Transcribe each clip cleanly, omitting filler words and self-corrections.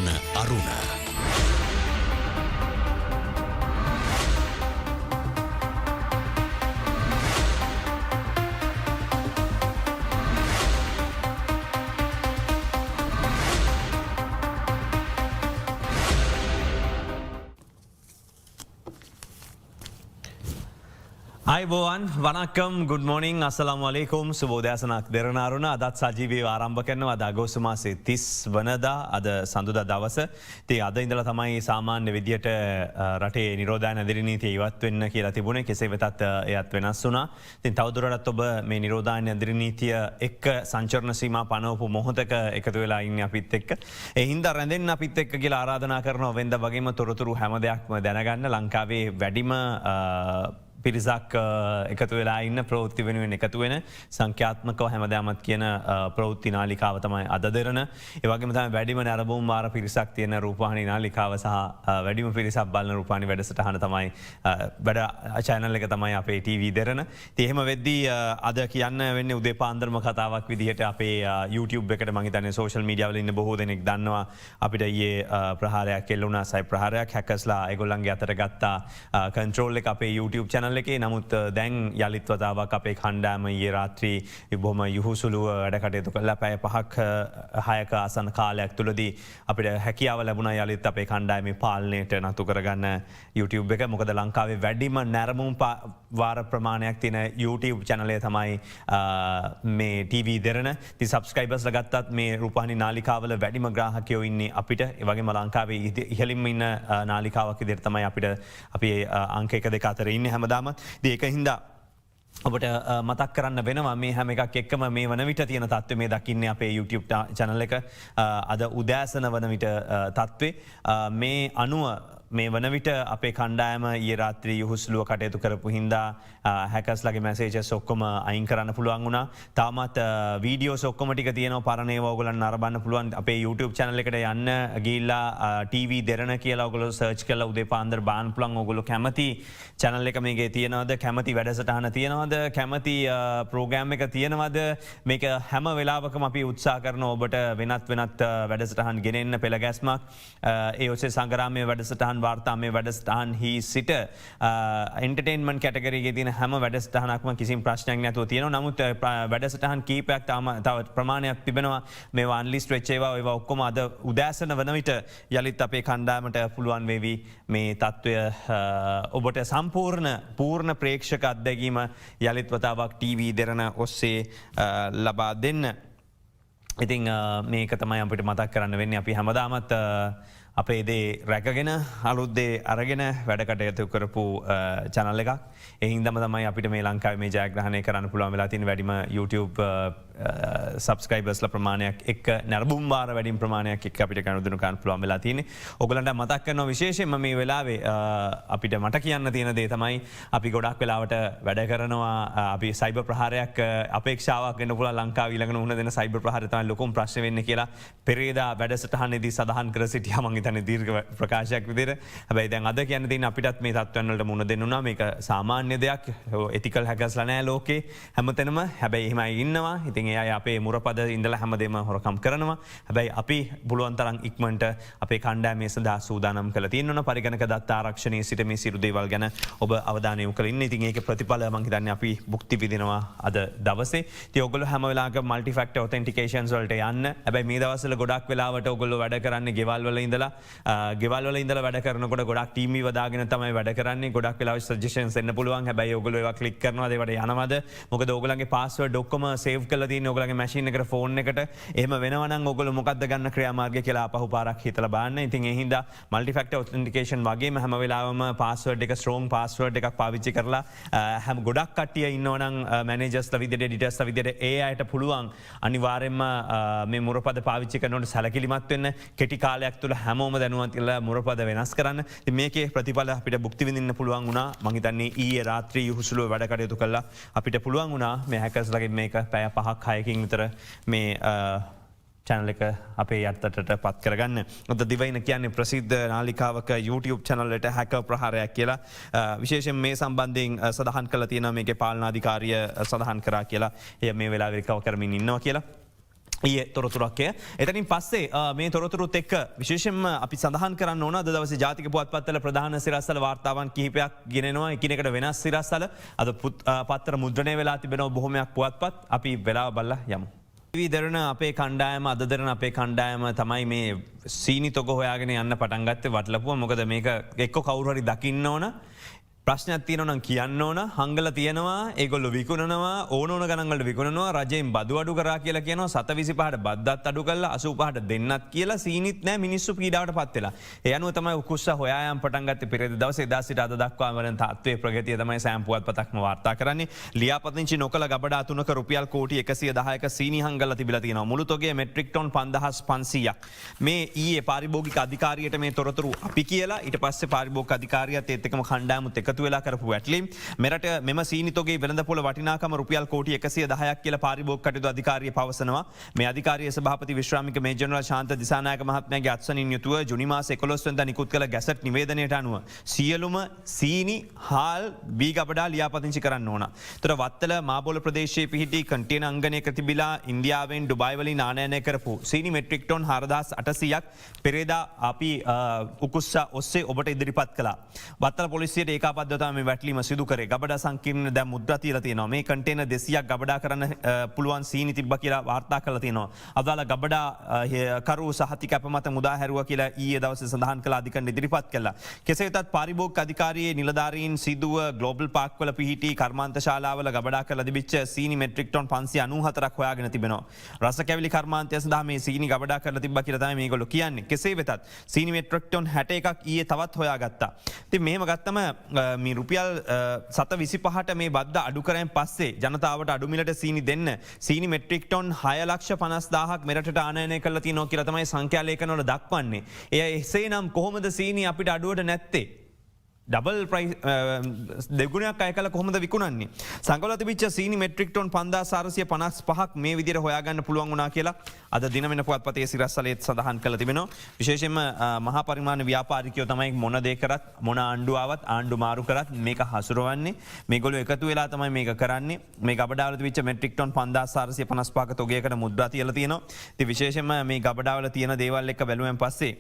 දෙරණ අරුණ. අයිබෝවන් වනක්කම් ගුඩ් මෝනිින් අසලම් වලේකුම් සුබෝදෑසනක් දෙරනාරුණ අදත් සජීවී ආරම්භ කරනවා දගෝසු මාසේ තිස් වනදා අද සඳුද දවස ති අද ඉඳල තමයි සාමාන්‍ය විදියට රටේ නිරෝධාන දිරිනීතිය ඉවත් වෙන්න කියලා තිබුණ කෙසේ වෙතත් එයත් වෙනස් වුනා තින් තවදුරටත් ඔබ මේ නිරෝධාන්‍ය දිරිනීතිය එක් සංචරණ සීම පනවපු මොහොතක එකතු වෙලා ඉන්න අපිත් එක්ක එහින්ද රැඳෙන් අපිත් එක්ක කියලා ආරාධනා කරනවා වෙන්ද වගේම තොරතුරු හැම දෙයක්ම දැනගන්න ලංකාවේ වැඩිම පිරිසක් එකතු වෙලා ඉන්න ප්‍රවෘත්ති වෙනුවෙන් එකතු වෙන සංඛ්‍යාත්මකව හැමදෑමත් කියන ප්‍රවෘත්ති නාලිකාව තමයි අද දෙරන ඒවගේම තම වැඩිම නැරබුම් වාර පිරිසක් තියෙන රූපාණි නාලිකාව සහ වැඩිම පිරිසක් බලන රූපාණි වැඩසටහන තමයි වැඩ චැනල් එක තමයි අපේ TV දෙරන තිහෙම වෙද්දී අද කියන්න වෙන්න උදේ පාන්දරම කතාවක් විදිහට අපේ YouTube එකට මහිතන සෝෂල් මීඩියාවල ඉන්න බොහෝ දෙනෙක් දන්නවා අපිට ඒ ප්‍රහාරයක් කෙල්ලුනා සයි ප්‍රහාරයක් හැකස්ලා එගොල්ලන්ගේ අතර ගත්තා කන්ට්‍රෝල් එක අපේ YouTube channel එකේ නමුත් දැන් යළිත් වතාවක් අපේ කණ්ඩෑම ඒ රාත්‍රී බොහම යුහුසුළුව වැඩ කටයුතු කල්ලා පැය පහක් හයක අසන කාලයක් තුළදී අපිට හැකියාව ලැබුණ යළිත් අපේ කණ්ඩෑම පාලනයට නතු කරගන්න YouTube එක මොකද ලංකාවේ වැඩිම නැරමුම් වාර ප්‍රමාණයක් තින YouTube චැනලය තමයි මේ TV දෙරන ති සබස්ක්‍රයිබස් ලගත්තත් මේ රූපානි නාලිකාවල වැඩිම ග්‍රාහකයෝ ඉන්නේ අපිට ඒවගේ ලංකාවේ ඉහලින්ම ඉන්න නාලිකාවක් ඉදිර තමයි අපිට අපේ අංකක දෙක අතර ඉන්න හැමදාම ඒක හින්දා ඔබට මතක් කරන්න වෙනවා මේ හැම එකක් එක්කම මේ වන විට තියෙන තත්ව මේ දකින්න අපේ YouTube චැනල එක අද උදෑසන වන විට තත්වේ මේ අනුව මේ වන විට අපේ කණ්ඩායම ඒ රාත්‍රී යුහුස්ලුව කටයුතු කරපු හින්දා හැකස්ලගේ මැසේජ සොක්කොම අයින් කරන්න පුළුවන් වුණා තාමත් වීඩියෝ සොක්කොමටික තියන පරණය වගලන් අරබන්න පුළුවන් අපේ YouTube චැනල එකට යන්න ගිල්ලා TV දෙරන කියලා ඔගොල සර්ච් කල උදේ පාන්දර බාන් පුලන් ඔගොලු කැමති චැනල් එක මේගේ තියෙනවද කැමති වැඩසටහන තියෙනවද කැමති ප්‍රෝගෑම් එක තියෙනවද මේක හැම වෙලාවකම අපි උත්සා කරන ඔබට වෙනත් වැඩසටහන් ගෙනෙන්න පෙළගැස්මක් ඒ ඔසේ සංගරාමය වැඩසටහන් වාර්තා මේ වැඩස්ටහන් හි සිට එන්ටර්ටේන්මන් කැටගරගේ තින හැම වැඩස්ටහනක්ම කිසිම් ප්‍රශ්නයක් නැතුව තියෙන නමුත් වැඩසටහන් කීපයක් තම තව ප්‍රමාණයක් තිබෙනවා මේ අන්ලිස් වෙච්චේවා ඒවා ඔක්කොම අද උදෑසන වන විට යළිත් අපේ කණ්ඩාමට පුළුවන් වේවී මේ තත්ත්වය ඔබට පූර්ණ ප්‍රේක්ෂක අත්දැකීම යළිත් වතාවක් TV දෙරන ඔස්සේ ලබා දෙන්න. ඉතිං මේක තමයි අපිට මතක් කරන්න වෙන්න අපි හැමදාමත් අපේ දේ රැකගෙන අලුද්දේ අරගෙන වැඩකටයතු කරපු චනල්ල එකක් එහින්දම තමයි අපිට මේ ලංකාව මේ ජයග්‍රහණය කරන්න පුළුවන් වෙලා තින වැඩිම YouTube සබස්ක්‍රයිබස්ල ප්‍රමාණයක් එක් නැරබුම් වාර වැඩින් ප්‍රමාණයක් එක් අපිට කනුදුනකන් පුළුවන් වෙලා තියන ඔගලන්ට මතක් කරන විශේෂෙන්ම මේ වෙලාවේ අපිට මට කියන්න තියෙන දේ තමයි අපි ගොඩක් වෙලාවට වැඩ කරනවා අපි සයිබ ප්‍රහාරයක් අපේක්ෂාවක් ගන්න පුල ලංකා ඊලඟන උන දෙන සයිබ ප්‍රහරතම ලොකුම් ප්‍රශ්න වෙන්න කියලා පෙරේදා වැඩසටහනේදී සඳහන් කර සිටිය මංගේතන දීර්ඝ ප්‍රකාශයක් විදිර හැබැයි දැන් අද කියන්න තින් අපිටත් මේ තත්වන්නලට මුණ දෙන්නුනා මේක සාමාන්‍ය දෙයක් එතිකල් හැකස්ල නෑ ලෝකේ හැමතනම හැබැයි එහෙමයි ඉන්නවා ඉතින් ඒ අපේ මුරපද ඉඳල හැමදේම හොරකම් කරනවා හැබැයි අපි බුලුවන්තරන් ඉක්මට අපේ කණ්ඩෑ මේ සදා සූදානම් කළ තියන්නන පරිගණක දත් ආරක්ෂණය සිට මේ සිරුදේවල් ගැන ඔබ අවධානය කලින් ඉතින් ඒක ප්‍රතිඵල මංහිතන්න අපි බුක්ති විදිනවා අද දවසේ තියඔගල හැමවෙලාක මල්ටිෆක්ට ඔතෙන්ටිකේන්ස් වලට යන්න ඇබයි මේ දවසල ගොඩක් වෙලාවට ඔගොල්ල වැඩ කරන්න ගෙවල්වල ඉඳලා ගෙවල්වල ඉඳල වැඩ කරනකොට ගොඩක් ටීමි වදාගෙන තමයි වැඩ කරන්නේ ගොඩක් වෙලා සජෂන් එන්න පුළුවන් හැබයි ඔගොල කලික් කරනවාදවට යනවද මොක ඔගලගේ පස්සව ඩොක්කම සේව් කල ඔගලගේ මැසින එකට ෆෝන් එකට එහම වෙනවන ඔගොල මොකක්ද ගන්න ක්‍රියාමාර්ග කියලා පහු පාරක් හිතල බන්න ඉතින් එහින්ද මල්ටිෆක්ට ඔතන්ටිකේෂන් වගේ හැම වෙලාවම පස්සවඩ් එක ස්ට්‍රෝන් පස්සවඩ් එකක් පාවිච්චි කරලා හැම ගොඩක් කටිය ඉන්නවනම් මැනජස්ල විදිට ඩිටස් විදිට ඒ අයට පුළුවන් අනිවාරෙන්ම මේ මුරපද පාවිච්චි කරනට සැලකිලිමත් වෙන්න කෙටි කාලයක් තුළ හැමෝම දැනුවන්තිල්ල මුරපද වෙනස් කරන්න මේක ප්‍රතිඵල අපිට බුක්තිවිඳන්න පුළුවන් වුණා මහිතන්නේ ඊය රාත්‍රී යුහුසුලුව වැඩ කටයුතු කල්ලා අපිට පුළුවන් වුණා මේ හැකස්ලගේ මේක පැය පහක් හයකින් විතර මේ චැනල එක අපේ අත්තට පත් කරගන්න ඔත දිවයින කියන්නේ ප්‍රසිද්ධ නාලිකාවක YouTube චැනල්ලට හැක ප්‍රහාරයක් කියලා විශේෂෙන් මේ සම්බන්ධයෙන් සඳහන් කළ තියෙන මේක පාලනාධිකාරිය සඳහන් කරා කියලා එය මේ වෙලා විරිකව කරමින් ඉන්නවා කියලා ඒ තොරතුරක්ය එතනින් පස්සේ මේ තොරතුරුත් එක් විශේෂෙන් අපි සඳහන් කරන්න ඕන දවස ජාතික පුවත්පත්වල ප්‍රධාන සිරස්සල වාර්තාවන් කිහිපයක් ගෙනවා එකනකට වෙනස් සිරස්සල අද පත්තර මුද්‍රණය වෙලා තිබෙනව බොහොමයක් පුවත්පත් අපි වෙලා බල්ල යමු. විදරන අපේ කණ්ඩායම අදරන අපේ කණ්ඩායම තමයි මේ සීනි තොග හොයාගෙන යන්න පටන්ගත්ත වටලපුුව මොකද මේක එක්ක කවුරහරි දකින්න ඕන ප්‍රශ්නයක් තියනවනම් කියන්න ඕන හංගල තියෙනවා ඒගොල්ල විකුණනවා ඕනෝන ගනන්ගලට විකුණනවා රජයෙන් බදු අඩු කර කියලා කියන සත විසි පහට බද්දත් අඩු කල්ල අසූ පහට දෙන්නත් කියලා සීනිත් නෑ මිනිස්සු පීඩාවට පත්වෙලා එයනුව තමයි උකුස්ස හොයායම් පටන්ගත් පෙරෙද දවස දසිට අද දක්වාවන තත්වේ ප්‍රගතිය තමයි සෑම්පුවත් පතක්ම වාර්තා කරන්නේ ලියාපතිංචි නොකල ගබඩ අතුනක රුපියල් කෝටි 110ක සීනි හංගල තිබිලා තියෙනවා මුළුතොගේ මෙට්‍රික් ටොන් 5500ක් මේ ඊයේ පාරිභෝගික අධිකාරියට මේ තොරතුරු අපි කියලා ඊට පස්සේ පාරිභෝගික අධිකාරියත් ඒත් එක්කම කණ්ඩායමුත් එකතු වෙලා කරපු වැටලීම් මෙරට මෙම සීනිතොගේ වෙළඳ පොළ වටිනාකම රුපියල් කෝටි 110ක් කියලා පාරිභෝගික කටයුතු අධිකාරිය පවසනවා මේ අධිකාරිය සභාපති විශ්‍රාමික මේ ජනරල් ශාන්ත දිසානායක මහත්මයාගේ අත්සනින් යුතුව ජුනි මාස 11 වෙනිදා නිකුත් කළ ගැසට් නිවේදනයට අනුව සියලුම සීනි හාල් බී ගබඩා ලියාපදිංචි කරන්න ඕන. ඒතර වත්තල මාබෝල ප්‍රදේශයේ පිහිටි කන්ටේනර් අංගණයක තිබිලා ඉන්දියාවෙන් ඩුබායි වලින් ආනයනය කරපු සීනි මෙට්‍රික් ටොන් 4800ක් පෙරේදා අපි උකුස්සා ඔස්සේ ඔබට ඉදිරිපත් කළා. වත්තල පොලිසියට ඒකාබද්ධතාව මේ වැටලීම සිදු කරේ ගබඩා සංකීර්ණ දැන් මුද්‍රා තියලා තියෙනවා මේ කන්ටේනර් 200ක් ගබඩා කරන්න පුළුවන් සීනි තිබ්බා කියලා වාර්තා කරලා තියෙනවා අදාළ ගබඩා කරු සහතික අප මත මුදා හැරුවා කියලා ඊයේ දවසේ සඳහන් කළ අධිකරණ ඉදිරිපත් කළා කෙසේ වෙතත් පාරිභෝගික අධිකාරියේ නිලධාරීන් සිදුව ග්ලෝබල් පාක් වල පිහිටි කර්මාන්ත ශාලාවල ගබඩා කරලා තිබිච්ච සීනි මෙට්‍රික් ටොන් 594ක් හොයාගෙන තිබෙනවා රස කැවිලි කර්මාන්තය සඳහා මේ සීනි ගබඩා කරලා තිබ්බා කියලා තමයි මේගොල්ලෝ කියන්නේ කෙසේ වෙතත් සීනි මෙට්‍රික් ටොන් 61ක් ඊයේ තවත් හොයාගත්තා ඉතින් මෙහෙම ගත්තම මේ රුපියල් සත විසි පහට මේ බද්ධ අඩුකරයෙන් පස්සේ ජනතාවට අඩුමිලට සීනි දෙන්න සීනි මෙට්‍රික් ටොන් 6,50,000ක් මෙරට ආනයනය කළ තියනෝ කියලා තමයි සංඛ්‍යාලේඛනවල දක්වන්නේ. එය එසේ නම් කොහොමද සීනි අපිට අඩුවට නැත්තේ? ඩබල් ප්‍රයිස් දෙගුණයක් අය කළ කොහොමද විකුණන්නේ. සංගල තිබිච්ච සීනි මෙට්‍රික් ටොන් 5,455ක් මේ විදිහට හොයාගන්න පුළුවන් වුණා කියලා අද දින වෙන පුවත්පතේ සිරස්සලෙත් සඳහන් කරලා තිබෙනවා. විශේෂයෙන්ම මහා පරිමාණ ව්‍යාපාරිකයෝ තමයි මොන දේ කරත් මොන ආණ්ඩුව ආවත් ආණ්ඩු මාරු කරත් මේක හසුරවන්නේ. මේගොල්ලෝ එකතු වෙලා තමයි මේක කරන්නේ. මේ ගබඩාවල තිබිච්ච මෙට්‍රික් ටොන් 5,455ක තොගයකට මුද්‍රා තියලා තියෙනවා. ඉතින් විශේෂයෙන්ම මේ ගබඩාවල තියෙන දේවල් එක්ක බැලුවෙන් පස්සේ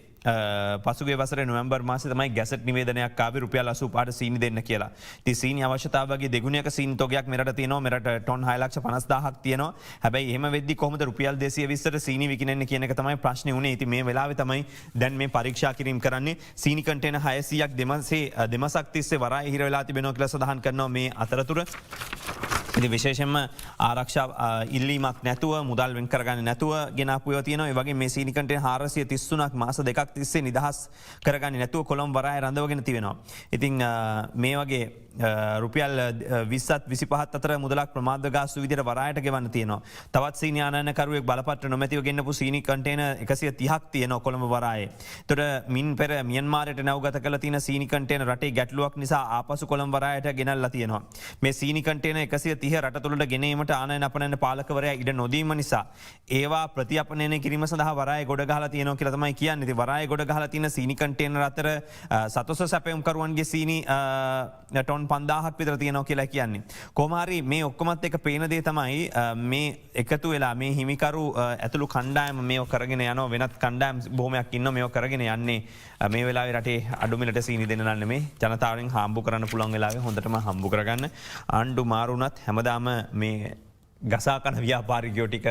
පසුගේ වසර නොවැම්බර් මාසේ තමයි ගැසට් නිවේදනයක් ආවේ රුපියල් 85ට සීනි දෙන්න කියලා. ඉතින් සීනි අවශ්‍යතාවයගේ දෙගුණයක සීනි තොගයක් මෙරට තියෙනවා. මෙරට ටොන් 6,50,000ක් තියෙනවා. හැබැයි එහෙම වෙද්දි කොහොමද රුපියල් 220ට සීනි විකිණෙන්නේ කියන එක තමයි ප්‍රශ්නේ උනේ. ඉතින් මේ වෙලාවේ තමයි දැන් මේ පරීක්ෂා කිරීම කරන්නේ. සීනි කන්ටේනර් 600ක් දෙමසක් තිස්සේ වරාය හිර වෙලා තිබෙනවා කියලා සඳහන් කරනවා මේ අතරතුර. ඉතින් විශේෂයෙන්ම ආරක්ෂා ඉල්ලීමක් නැතුව මුදල් වෙන් කරගන්න නැතුව ගෙනාපු ඒවා තියෙනවා. ඒ වගේ මේ සීනි කන්ටේනර් 433ක් මාස දෙකක් තිස්සේ නිදහස් කරගන්නේ නැතුව කොළඹ වරාය රඳවගෙන තිබෙනවා. ඉතින් මේ වගේ රුපියල් 20ත් 25ත් අතර මුදලක් ප්‍රමාද ගාස්තු විදිහට වරායට ගෙවන්න තියෙනවා. තවත් සීනි ආනයනකරුවෙක් බලපත්‍ර නොමැතිව ගෙන්නපු සීනි කන්ටේනර් 130ක් තියෙනවා කොළඹ වරායේ. ඒතර මින් පෙර මියන්මාරයට නැවගත කළ තියෙන සීනි කන්ටේනර් රටේ ගැටලුවක් නිසා ආපසු කොළඹ වරායට ගෙනල්ලා තියෙනවා. මේ සීනි කන්ටේනර් 130 රට තුළට ගෙනීමට ආනයන අපනයන පාලකවරයා ඉඩ නොදීම නිසා ඒවා ප්‍රතිඅපනයනය කිරීම සඳහා වරාය ගොඩ ගහලා තියෙනවා කියලා තමයි කියන්නේ. ඉතින් වරාය ගොඩ ගහලා තියෙන සීනි කන්ටේනර් අතර සතොස සැපයුම්කරුවන්ගේ සීනි ටොන් 5,000ක් විතර තියෙනවා කියලා කියන්නේ. කොහොම හරි මේ ඔක්කොමත් එක පේන දේ තමයි මේ එකතු වෙලා මේ හිමිකරු ඇතුළු කණ්ඩායම මේව කරගෙන යනවා. වෙනත් කණ්ඩායම් බොහොමයක් ඉන්නවා මේව කරගෙන යන්නේ. මේ වෙලාවේ රටේ අඩුමිලට සීනි දෙන්න නම් නෙමෙයි ජනතාවෙන් හම්බු කරන්න පුළුවන් වෙලාවේ හොඳටම හම්බු කරගන්න. ආණ්ඩු මාරුණත් හැමදාම මේ ගසා කන ව්‍යාපාරිකයෝ ටික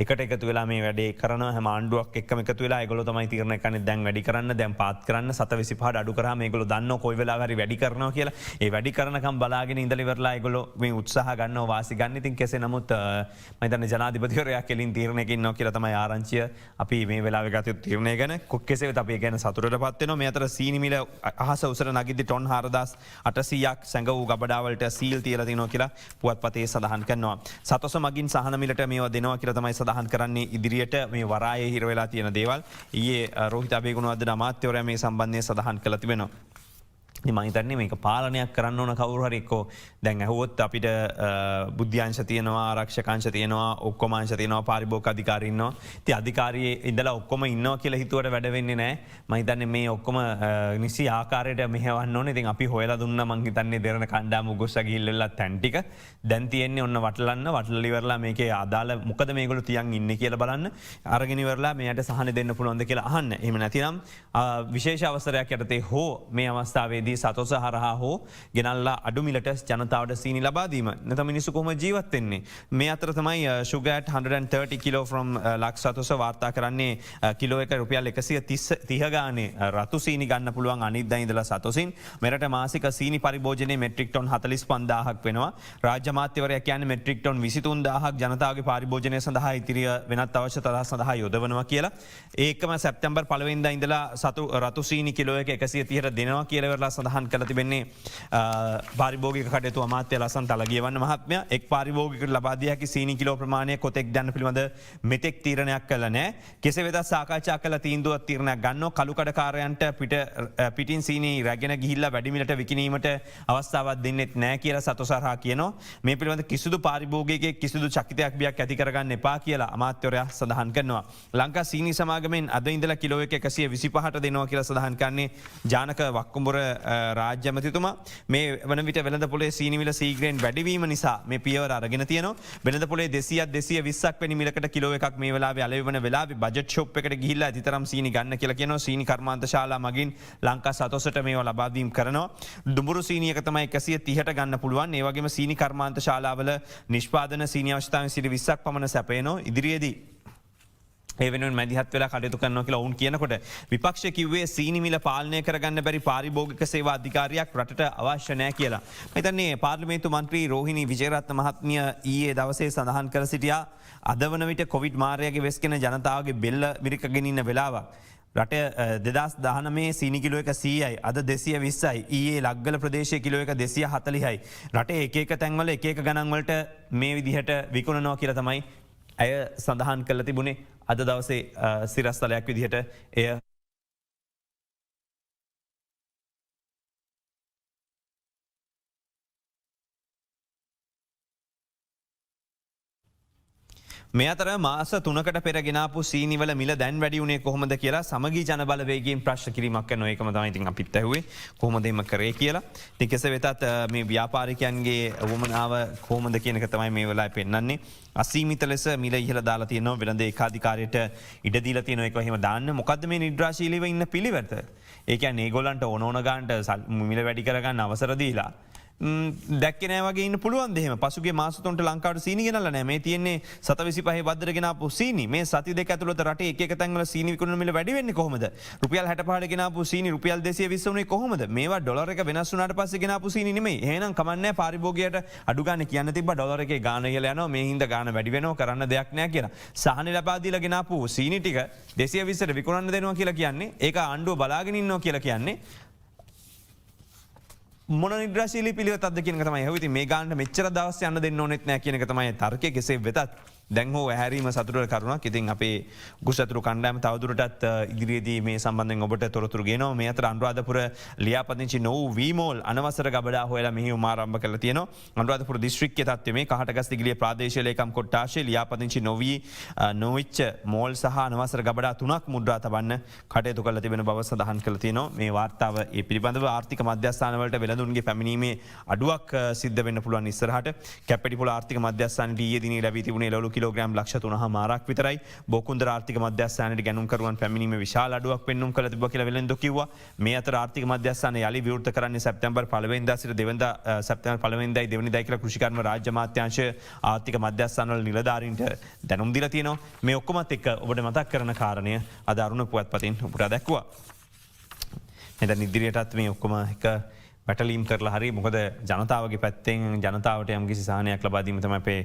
එකට එකතු වෙලා මේ වැඩේ කරනවා. හැම ආණ්ඩුවක් එක්කම එකතු වෙලා ඒගොල්ලෝ තමයි තීරණය කරන්නේ දැන් වැඩි කරන්න දැන් පාත් කරන්න 725ට අඩු කරාම මේගොල්ලෝ දන්නව කොයි වෙලාවක හරි වැඩි කරනවා කියලා. ඒ වැඩි කරනකම් බලාගෙන ඉඳලා ඉවරලා ඒගොල්ලෝ මේ උත්සාහ ගන්නවා වාසි ගන්න. ඉතින් කෙසේ නමුත් මම හිතන්නේ ජනාධිපතිවරයා කෙලින් තීරණයක ඉන්නවා කියලා තමයි ආරංචිය. අපි මේ වෙලාවේ ගත යුතු තීරණය ගැන කෙසේ වෙත අපි ගැන සතුටටපත් වෙනවා. මේ අතර සීනි මිල අහස උසට නගිද්දි ටොන් 4,800ක් සැඟ වූ ගබඩාවලට සීල් තියලා තිනවා කියලා පුවත්පතේ සඳහන් කරනවා. සතොස මගින් සහන මිලට මේවා දෙනවා කියලා තමයි සඳහන් කරන්නේ. ඉදිරියට මේ වරායේ හිර වෙලා තියෙන දේවල් ඊයේ රෝහිත අබේගුණවර්ධන අමාත්‍යවරයා මේ සම්බන්ධයෙන් සඳහන් කළා තිබෙනවා. මහිතන්නේ මේක පාලනයක් කරන්න ඕන කවුරහරික්කෝ දැන් ඇහුවොත් අපිට බුද්ධ්‍යංශ තියනවා ආරක්ෂකංශ තියනවා ඔක්කොමාංශ තියනවා පාරිභෝගික අධිකාරීන්නවා. ඉතින් අධිකාරියේ ඉඳලා ඔක්කොම ඉන්නවා කියලා හිතුවට වැඩ වෙන්නේ නැහැ. මම හිතන්නේ මේ ඔක්කොම නිසි ආකාරයට මෙහෙවන්න ඕනේ. ඉතින් අපි හොයලා දුන්නා මං හිතන්නේ දෙරණ කණ්ඩායම උගොස්සා ගිහිල්ලා තැන් ටික. දැන් තියෙන්නේ ඔන්න වටලන්න වටලලා ඉවරලා මේකේ අදාළ මොකද මේගොල්ලෝ තියන් ඉන්නේ කියලා බලන්න. අරගෙන ඉවරලා මෙයාට සහන දෙන්න පුළුවන්ද කියලා අහන්න. එහෙම නැතිනම් විශේෂ අවසරයක් යටතේ හෝ මේ අවස්ථාවේදී සතොස හරහා හෝ ගෙනල්ලා අඩුමිලට ජනතාවට සීනි ලබාදීම නැත මිනිස්සු කොහොම ජීවත් වෙන්නේ. මේ අතර තමයි සුගර් 130 කිලෝ from ලක්ස් සතොස වාර්තා කරන්නේ කිලෝ එක රුපියල් 130 ගානේ රතු සීනි ගන්න පුළුවන් අනිද්දා ඉඳලා සතොසින් මෙරට මාසික සීනි පරිභෝජනයේ මෙට්‍රික් ටොන් 45000ක් වෙනවා. රාජ්‍ය මාත්‍යවරයා කියන්නේ මෙට්‍රික් ටොන් 23000ක් ජනතාවගේ පරිභෝජනය සඳහා ඉතිරි වෙනත් අවශ්‍යතා සඳහා යොදවනවා කියලා. ඒකම සැප්තැම්බර් 1 වෙනිදා ඉඳලා රතු සීනි කිලෝ එක 130ට දෙනවා කියලා ඉවරලා සඳහන් කළ තිබෙන්නේ පාරිභෝගික කටයුතු අමාත්‍ය ලසන් තලගියවන්න මහත්මයා. එක් පාරිභෝගිකයට ලබා දිය හැකි සීනි කිලෝ ප්‍රමාණය කොතෙක් දැන පිළිබඳ මෙතෙක් තීරණයක් කළා නැහැ. කෙසේ වෙතත් සාකච්ඡා කළ තීන්දුවක් තීරණයක් ගන්නවා. කළු කඩකාරයන්ට පිටින් සීනි රැගෙන ගිහිල්ලා වැඩි මිලට විකිණීමට අවස්ථාවක් දෙන්නේ නැහැ කියලා සතොසරහා කියනවා. මේ පිළිබඳ කිසිදු පාරිභෝගිකයෙක් කිසිදු චකිතයක් බියක් ඇති කරගන්න එපා කියලා අමාත්‍යවරයා සඳහන් කරනවා. ලංකා සීනි සමාගමෙන් අද ඉඳලා කිලෝ එක 125ට දෙනවා කියලා සඳහන් කරන්නේ ජානක වක්කුඹුර රාජ්‍ය ඇමතිතුමා. මේ වන විට වෙළඳ පොලේ සීනි මිල සීග්‍රයෙන් වැඩිවීම නිසා මේ පියවර අරගෙන තියෙනවා. වෙළඳ පොලේ 200ක් 220ක් වැනි මිලකට කිලෝ එකක් මේ වෙලාවේ අලෙවි වෙන වෙලාවේ බජට් ෂොප් එකට ගිහිල්ලා ඇතිතරම් සීනි ගන්න කියලා කියනවා. සීනි කර්මාන්ත ශාලා මගින් ලංකා සතොසට මේවා ලබා දීම කරනවා. දුඹුරු සීනි එක තමයි 130ට ගන්න පුළුවන්. ඒ වගේම සීනි කර්මාන්ත ශාලාවල නිෂ්පාදන සීනි අවශ්‍යතාවයන් 20ක් පමණ සැපයනවා. ඉදිරියේදී ඒ වෙනුවෙන් මැදිහත් වෙලා කටයුතු කරනවා කියලා ඔවුන් කියනකොට විපක්ෂ කිව්වේ සීනි මිල පාලනය කරගන්න බැරි පාරිභෝගික සේවා අධිකාරියක් රටට අවශ්‍ය නැහැ කියලා. මම හිතන්නේ පාර්ලිමේන්තු මන්ත්‍රී රෝහිණී විජේරත්න මහත්මිය ඊයේ දවසේ සඳහන් කර සිටියා අද වන විට කොවිඩ් මාරයාගේ වෙස්ගෙන ජනතාවගේ බෙල්ල මිරිකගෙන ඉන්න වෙලාවක්. රට 2019 සීනි කිලෝ එක 100යි අද 220යි ඊයේ ලග්ගල ප්‍රදේශයේ කිලෝ එක 240යි. රටේ එක එක තැන්වල එක එක ගණන් වලට මේ විදිහට විකුණනවා කියලා තමයි ඇය සඳහන් කළ තිබුණේ. අද දවසේ සිරස්තලයක් විදිහට එය මේ අතර මාස 3කට පෙර ගෙනාපු සීනිවල මිල දැන් වැඩි වුණේ කොහොමද කියලා සමගී ජන බලවේගයෙන් ප්‍රශ්න කිරීමක් කරන එකම තමයි ඉතින් අපිත් ඇහුවේ කොහොමද එහෙම කරේ කියලා. ඉතින් කෙසේ වෙතත් මේ ව්‍යාපාරිකයන්ගේ වමනාව කොහොමද කියන එක තමයි මේ වෙලාවේ පෙන්වන්නේ. අසීමිත ලෙස මිල ඉහළ දාලා තියෙනවා. වෙළඳ ඒකාධිකාරියට ඉඩ දීලා තියෙනවා. ඒක එහෙම දාන්න. මොකද්ද මේ නිද්‍රාශීලීව ඉන්න පිළිවෙත? ඒ කියන්නේ ඒගොල්ලන්ට ඕන ගානට මිල වැඩි කරගන්න අවසර දීලා දැක්කේ නෑ වගේ ඉන්න පුළුවන් දෙහෙම. පසුගිය මාස 3ට ලංකාවට සීනි ගෙනල්ලා නෑ. මේ තියෙන්නේ 725 බද්දර ගෙනාපු සීනි. මේ සති දෙක ඇතුළත රටේ එක එක තැන්වල සීනි විකුණන මිල වැඩි වෙන්නේ කොහොමද? රුපියල් 65ට ගෙනාපු සීනි රුපියල් 220 උනේ කොහොමද? මේවා ඩොලර් එක වෙනස් වුණාට පස්සේ ගෙනාපු සීනි නෙමෙයි. එහෙනම් කමන්නේ පාරිභෝගිකයට අඩු ගන්න කියන්න තිබ්බා ඩොලර් එකේ ගාණ ඉහළ යනවා. මේ හින්දා ගාණ වැඩි වෙනවා කරන්න දෙයක් නෑ කියලා. සහන ලබා දීලා ගෙනාපු සීනි ටික 220ට විකුණන්න දෙනවා කියලා කියන්නේ ඒක ආණ්ඩුව බලාගෙන ඉන්නවා කියලා කියන්නේ මොන නිද්‍රාශීලී පිළිවෙතක්ද කියන එක තමයි. ඉතින් මේ ගානට මෙච්චර දවස් යන්න දෙන්න ඕනෙත් නැහැ කියන එක තමයි තර්කය. කෙසේ වෙතත් දැන් හෝ ඇහැරීම සතුටට කරුණක්. ඉතින් අපේ ගුසතුරු කණ්ඩායම තවදුරටත් ඉදිරියේදී මේ සම්බන්ධයෙන් ඔබට තොරතුරු ගෙනවා. මේ අතර අනුරාධපුර ලියාපදිංචි නොවූ වීමෝල් අනවසර ගබඩා හොයලා මෙහියුම ආරම්භ කරලා තියෙනවා. අනුරාධපුර දිස්ත්‍රික්කයේ තත්ත්වය මේ කහටගස්දිගිලිය ප්‍රාදේශීය ලේකම් කොට්ටාශයේ ලියාපදිංචි නොවිච්ච මෝල් සහ අනවසර ගබඩා 3ක් මුද්‍රා තබන්න කටයුතු කරලා තිබෙන බව සඳහන් කරලා තියෙනවා. මේ වාර්තාව ඒ පිළිබඳව ආර්ථික මධ්‍යස්ථාන වලට වෙළඳුන්ගේ පැමිණීමේ අඩුවක් සිද්ධ වෙන්න පුළුවන් ඉස්සරහට. කැප්පෙටිපොළ ආර්ථික මධ්‍යස්ථානයේ ඊයේ දිනේ ලැබී තිබුණේ එළවලු කිලෝග්‍රෑම් ලක්ෂ 3.5ක් විතරයි. බෝකුන්දර ආර්ථික මධ්‍යස්ථානයේ ගැනුම්කරුවන් පැමිණීමේ විශාල අඩුවක් පෙන්눔 කළ තිබුණා කියලා වෙළෙන්දෝ කිව්වා. මේ අතර ආර්ථික මධ්‍යස්ථානය යලි විවෘත කරන්නේ සැප්තැම්බර් 1 වෙනිදා සිට 2 වෙනිදා සැප්තැම්බර් 1 වෙනිදායි 2 වෙනිදායි කියලා කෘෂිකර්ම රාජ්‍ය අමාත්‍යාංශය ආර්ථික මධ්‍යස්ථානවල නිලධාරීන්ට දැනුම් දීලා තියෙනවා. මේ ඔක්කොමත් එක්ක ඔබට මතක් කරන කාරණය අද අරුණ පුවත්පතින් ඔබට දැක්වුවා. මෙතන ඉදිරියටත් මේ ඔක්කොම එක පැටලීම් කරලා හරි මොකද ජනතාවගේ පැත්තෙන් ජනතාවට යම් කිසි සහනයක් ලබා දීම තමයි අපේ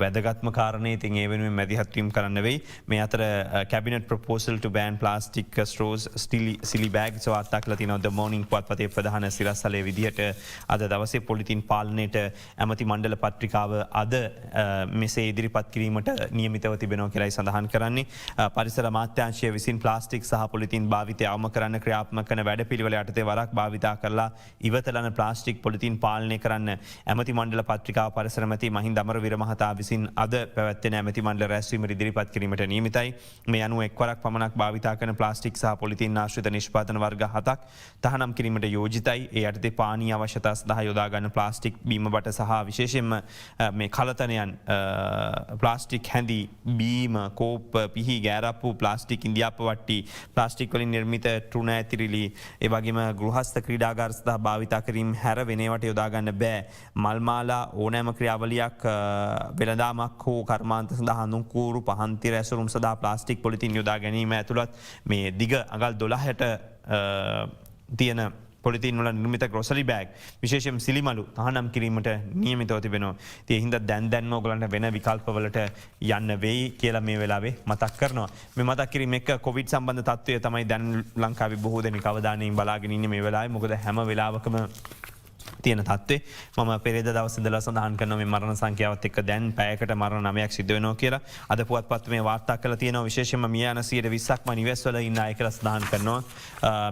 වැදගත්ම කාරණේ. ඉතින් ඒ වෙනුවෙන් මැදිහත්වීම් කරන්න වෙයි. මේ අතර කැබිනට් ප්‍රොපෝසල් ටු බෑන් ප්ලාස්ටික් ස්ට්‍රෝස් සිලි බෑග්ස් වාර්තා කරලා තියෙනවා ද මෝනින් පුවත්පතේ ප්‍රධාන සිරස්තලයේ විදිහට අද දවසේ පොලිතින් පාලනයට ඇමති මණ්ඩල පත්‍රිකාව අද මෙසේ ඉදිරිපත් කිරීමට නියමිතව තිබෙනවා කියලායි සඳහන් කරන්නේ. පරිසර අමාත්‍යාංශය විසින් ප්ලාස්ටික් සහ පොලිතින් භාවිතය අවම කරන්න ක්‍රියාත්මක කරන වැඩපිළිවෙල යටතේ වරක් භාවිතා කරලා ඉවතලන ප්ලාස්ටික් පොලිතින් පාලනය කරන්න ඇමති මණ්ඩල පත්‍රිකාව පරිසර මැති මහින්ද අමරවීර මහතා විසින් අද පැවැත්වෙන ඇමති මණ්ඩල රැස්වීම ඉදිරිපත් කිරීමට නියමිතයි. මේ අනුව එක්වරක් පමණක් භාවිතා කරන ප්ලාස්ටික් සහ පොලිතින් ආශ්‍රිත නිෂ්පාදන වර්ග 7ක් තහනම් කිරීමට යෝජිතයි. ඒ යටතේ පානීය අවශ්‍යතා සඳහා යොදා ගන්න ප්ලාස්ටික් බීම බට සහ විශේෂයෙන්ම මේ කලතනයන් ප්ලාස්ටික් හැඳි බීම කෝප පිහි ගෑරප්පු ප්ලාස්ටික් ඉන්දියාප වට්ටි ප්ලාස්ටික් වලින් නිර්මිත ට්‍රුණ ඇතිරිලි ඒ වගේම ගෘහස්ත ක්‍රීඩාගාර සඳහා භාවිතා කිරීම හැර වෙනවට යොදා ගන්න බෑ. මල්මාලා ඕනෑම ක්‍රියාවලියක් වෙළඳාමක් හෝ කර්මාන්ත සඳහා අනුකූරු පහන්ති රැසුරුම් සඳහා ප්ලාස්ටික් පොලිතින් යොදා ගැනීම ඇතුළත් මේ දිග අගල් 12ට තියෙන පොලිතින් වල නිර්මිත ග්‍රොසරි බෑග් විශේෂයෙන් සිලිමලු තහනම් කිරීමට නියමිතව තිබෙනවා. ඒ හින්දා දැන් ඕගලන්ට වෙන විකල්පවලට යන්න වෙයි කියලා මේ වෙලාවේ මතක් කරනවා. මේ මතක් කිරීම එක්ක කොවිඩ් සම්බන්ධ තත්ත්වය තමයි දැන් ලංකාවේ බොහෝ දෙනෙක් අවධානයෙන් බලාගෙන ඉන්නේ මේ වෙලාවේ. මොකද හැම වෙලාවකම තියෙන තත්ත්වේ මම පෙරේද දවස් ඉඳලා සඳහන් කරනවා මේ මරණ සංඛ්‍යාවත් එක්ක දැන් පැයකට මරණ 9ක් සිද්ධ වෙනවා කියලා. අද පුවත්පත් මේ වාර්තා කරලා තියෙනවා විශේෂයෙන්ම මිය යන 120ක්ම නිවෙස්වල ඉන්න අය කියලා සඳහන් කරනවා.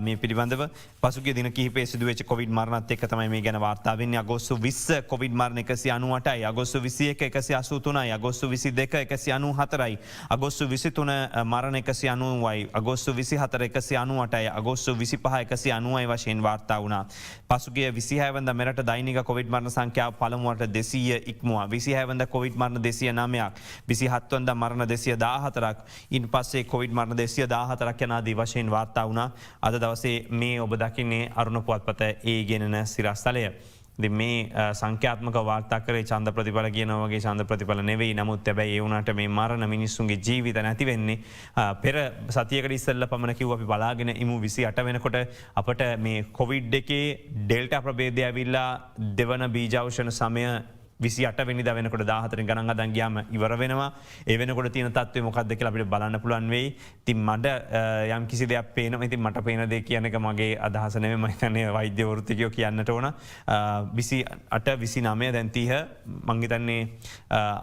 මේ පිළිබඳව පසුගිය දින කිහිපයේ සිදුවෙච්ච කොවිඩ් මරණත් එක්ක තමයි මේ ගැන වාර්තා වෙන්නේ. අගෝස්තු 20 කොවිඩ් මරණ 198යි, අගෝස්තු 21 183යි, අගෝස්තු 22 194යි, අගෝස්තු 23 මරණ 190යි, අගෝස්තු 24 198යි, අගෝස්තු 25 190යි වශයෙන් වාර්තා වුණා. පසුගිය 26 වෙනිදා මෙරට දෛනික කොවිඩ් මරණ සංඛ්‍යාව පළමුවට 200 ඉක්මුවා. 26 වෙනිදා කොවිඩ් මරණ 209ක්, 27 වෙනිදා මරණ 214ක්, ඉන් පස්සේ කොවිඩ් මරණ 214ක් යන ආදී වශයෙන් වාර්තා වුණා. අද දවසේ මේ ඔබ දකින්නේ අරුණ පුවත්පත ඒ ගෙනන සිරස්තලය. මේ සංඛ්‍යාත්මක වාර්තා කරේ ඡන්ද ප්‍රතිඵල කියන වගේ ඡන්ද ප්‍රතිඵල නෙවෙයි. නමුත් හැබැයි ඒ වුණාට මේ මරණ මිනිස්සුන්ගේ ජීවිත නැති වෙන්නේ පෙර සතියකට ඉස්සෙල්ලා පමණ කිව්ව අපි බලාගෙන ඉමු 28 වෙනකොට අපට මේ කොවිඩ් එකේ ඩෙල්ටා ප්‍රභේදය ඇවිල්ලා දෙවන බීජ ඖෂධ සමය 28 වෙනිදා වෙනකොට 14 ගණන් හදන් ගියාම ඉවර වෙනවා. ඒ වෙනකොට තියෙන තත්ත්වය මොකක්ද කියලා අපිට බලන්න පුළුවන් වෙයි. ඉතින් මට යම් කිසි දෙයක් පේනවා. ඉතින් මට පේන දේ කියන එක මගේ අදහස නෙමෙයි. මම කියන්නේ වෛද්‍ය වෘත්තිකයෝ කියන්නට ඕන. 28 29 දැන් 30 මං හිතන්නේ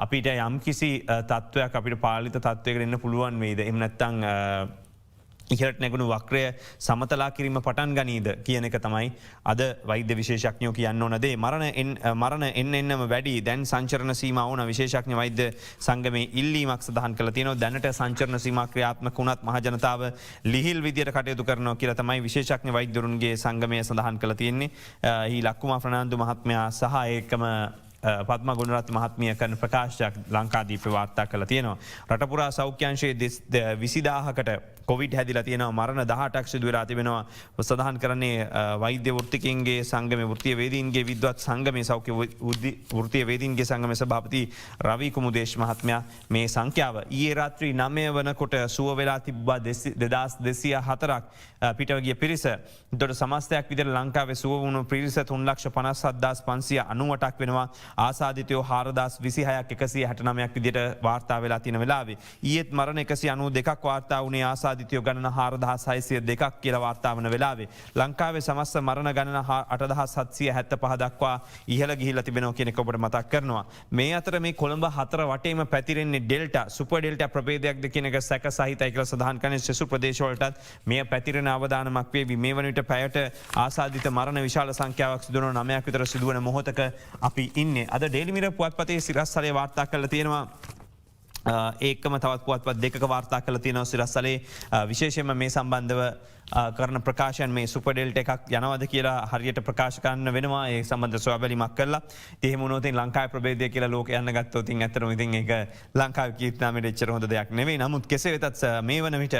අපිට යම් කිසි තත්ත්වයක් අපිට පාලිත තත්ත්වයකට එන්න පුළුවන් වෙයිද? එහෙම නැත්නම් ඉහළට නැගුණු වක්‍රය සමතලා කිරීම පටන් ගනීද කියන එක තමයි අද වෛද්‍ය විශේෂඥයෝ කියන්න ඕන දේ. මරණ එන්නම වැඩි. දැන් සංචරණ සීමා ඕන විශේෂඥ වෛද්‍ය සංගමේ ඉල්ලීමක් සඳහන් කරලා තියෙනවා. දැනට සංචරණ සීමා ක්‍රියාත්මක වුණත් මහ ජනතාව ලිහිල් විදියට කටයුතු කරනවා කියලා තමයි විශේෂඥ වෛද්‍යවරුන්ගේ සංගමය සඳහන් කරලා තියෙන්නේ. ඊ ලක්කුමා ප්‍රනාන්දු මහත්මයා සහ ඒකම පත්ම ගුණරත් මහත්මිය කරන ප්‍රකාශයක් ලංකාදීප වාර්තා කළ තියෙනවා. රටපුරා සෞඛ්‍යංශයේ 20000කට කොවිඩ් හැදිලා තියෙනවා. මරණ 18ක් සිදු වෙලා තිබෙනවා. සඳහන් කරන්නේ වෛද්‍ය වෘත්තිකයන්ගේ සංගමේ වෘත්තීය වේදීන්ගේ විද්වත් සංගමේ සෞඛ්‍ය වෘත්තීය වේදීන්ගේ සංගමේ සභාපති රවි කුමුදේශ් මහත්මයා මේ සංඛ්‍යාව ඊයේ රාත්‍රී 9 වනකොට සුව වෙලා තිබ්බා 2204ක් පිටව ගිය පිරිස. ඒතකොට සමස්තයක් විදිහට ලංකාවේ සුව වුණු පිරිස 3,57,598ක් වෙනවා. ආසාදිතයෝ 4,026ක් 169ක් විදිහට වාර්තා වෙලා තියෙන වෙලාවේ ඊයේත් මරණ 192ක් වාර්තා වුණේ ආසාදිතයෝ ගණන 4,602ක් කියලා වාර්තා වන වෙලාවේ ලංකාවේ සමස්ත මරණ ගණන 8,775 දක්වා ඉහළ ගිහිල්ලා තිබෙනවා කියන එක ඔබට මතක් කරනවා. මේ අතර මේ කොළඹ හතර වටේම පැතිරෙන්නේ ඩෙල්ටා සුපර් ඩෙල්ටා ප්‍රභේදයක්ද කියන එක සැක සහිතයි කියලා සඳහන් කරන සෙසු ප්‍රදේශවලටත් මේ පැතිරෙන අවදානමක් වේවි. මේ වන විට පැයට ආසාදිත මරණ විශාල සංඛ්‍යාවක් සිදු වන 9ක් විතර සිදුවන මොහොතක අපි ඉන්නේ. අද ඩේලි මිරර් පුවත්පතේ සිරස්තලයේ වාර්තා කරලා තියෙනවා. ඒකම තවත් පුවත්පත් දෙකක වාර්තා කරලා තියෙනවා සිරස්තලයේ විශේෂයෙන්ම මේ සම්බන්ධව කරන ප්‍රකාශයන් මේ සුපර් ඩෙල්ටා එකක් යනවාද කියලා හරියට ප්‍රකාශ කරන්න වෙනවා. ඒ සම්බන්ධ සොයාබැලීමක් කරලා එහෙම වුණොත් ලංකාවේ ප්‍රභේදය කියලා ලෝකේ යන්න ගත්තොත් ඇත්තටම ඉතින් ඒක ලංකාවේ කීර්තිනාමයට එච්චර හොඳ දෙයක් නෙවෙයි. නමුත් කෙසේ වෙතත් මේ වන විට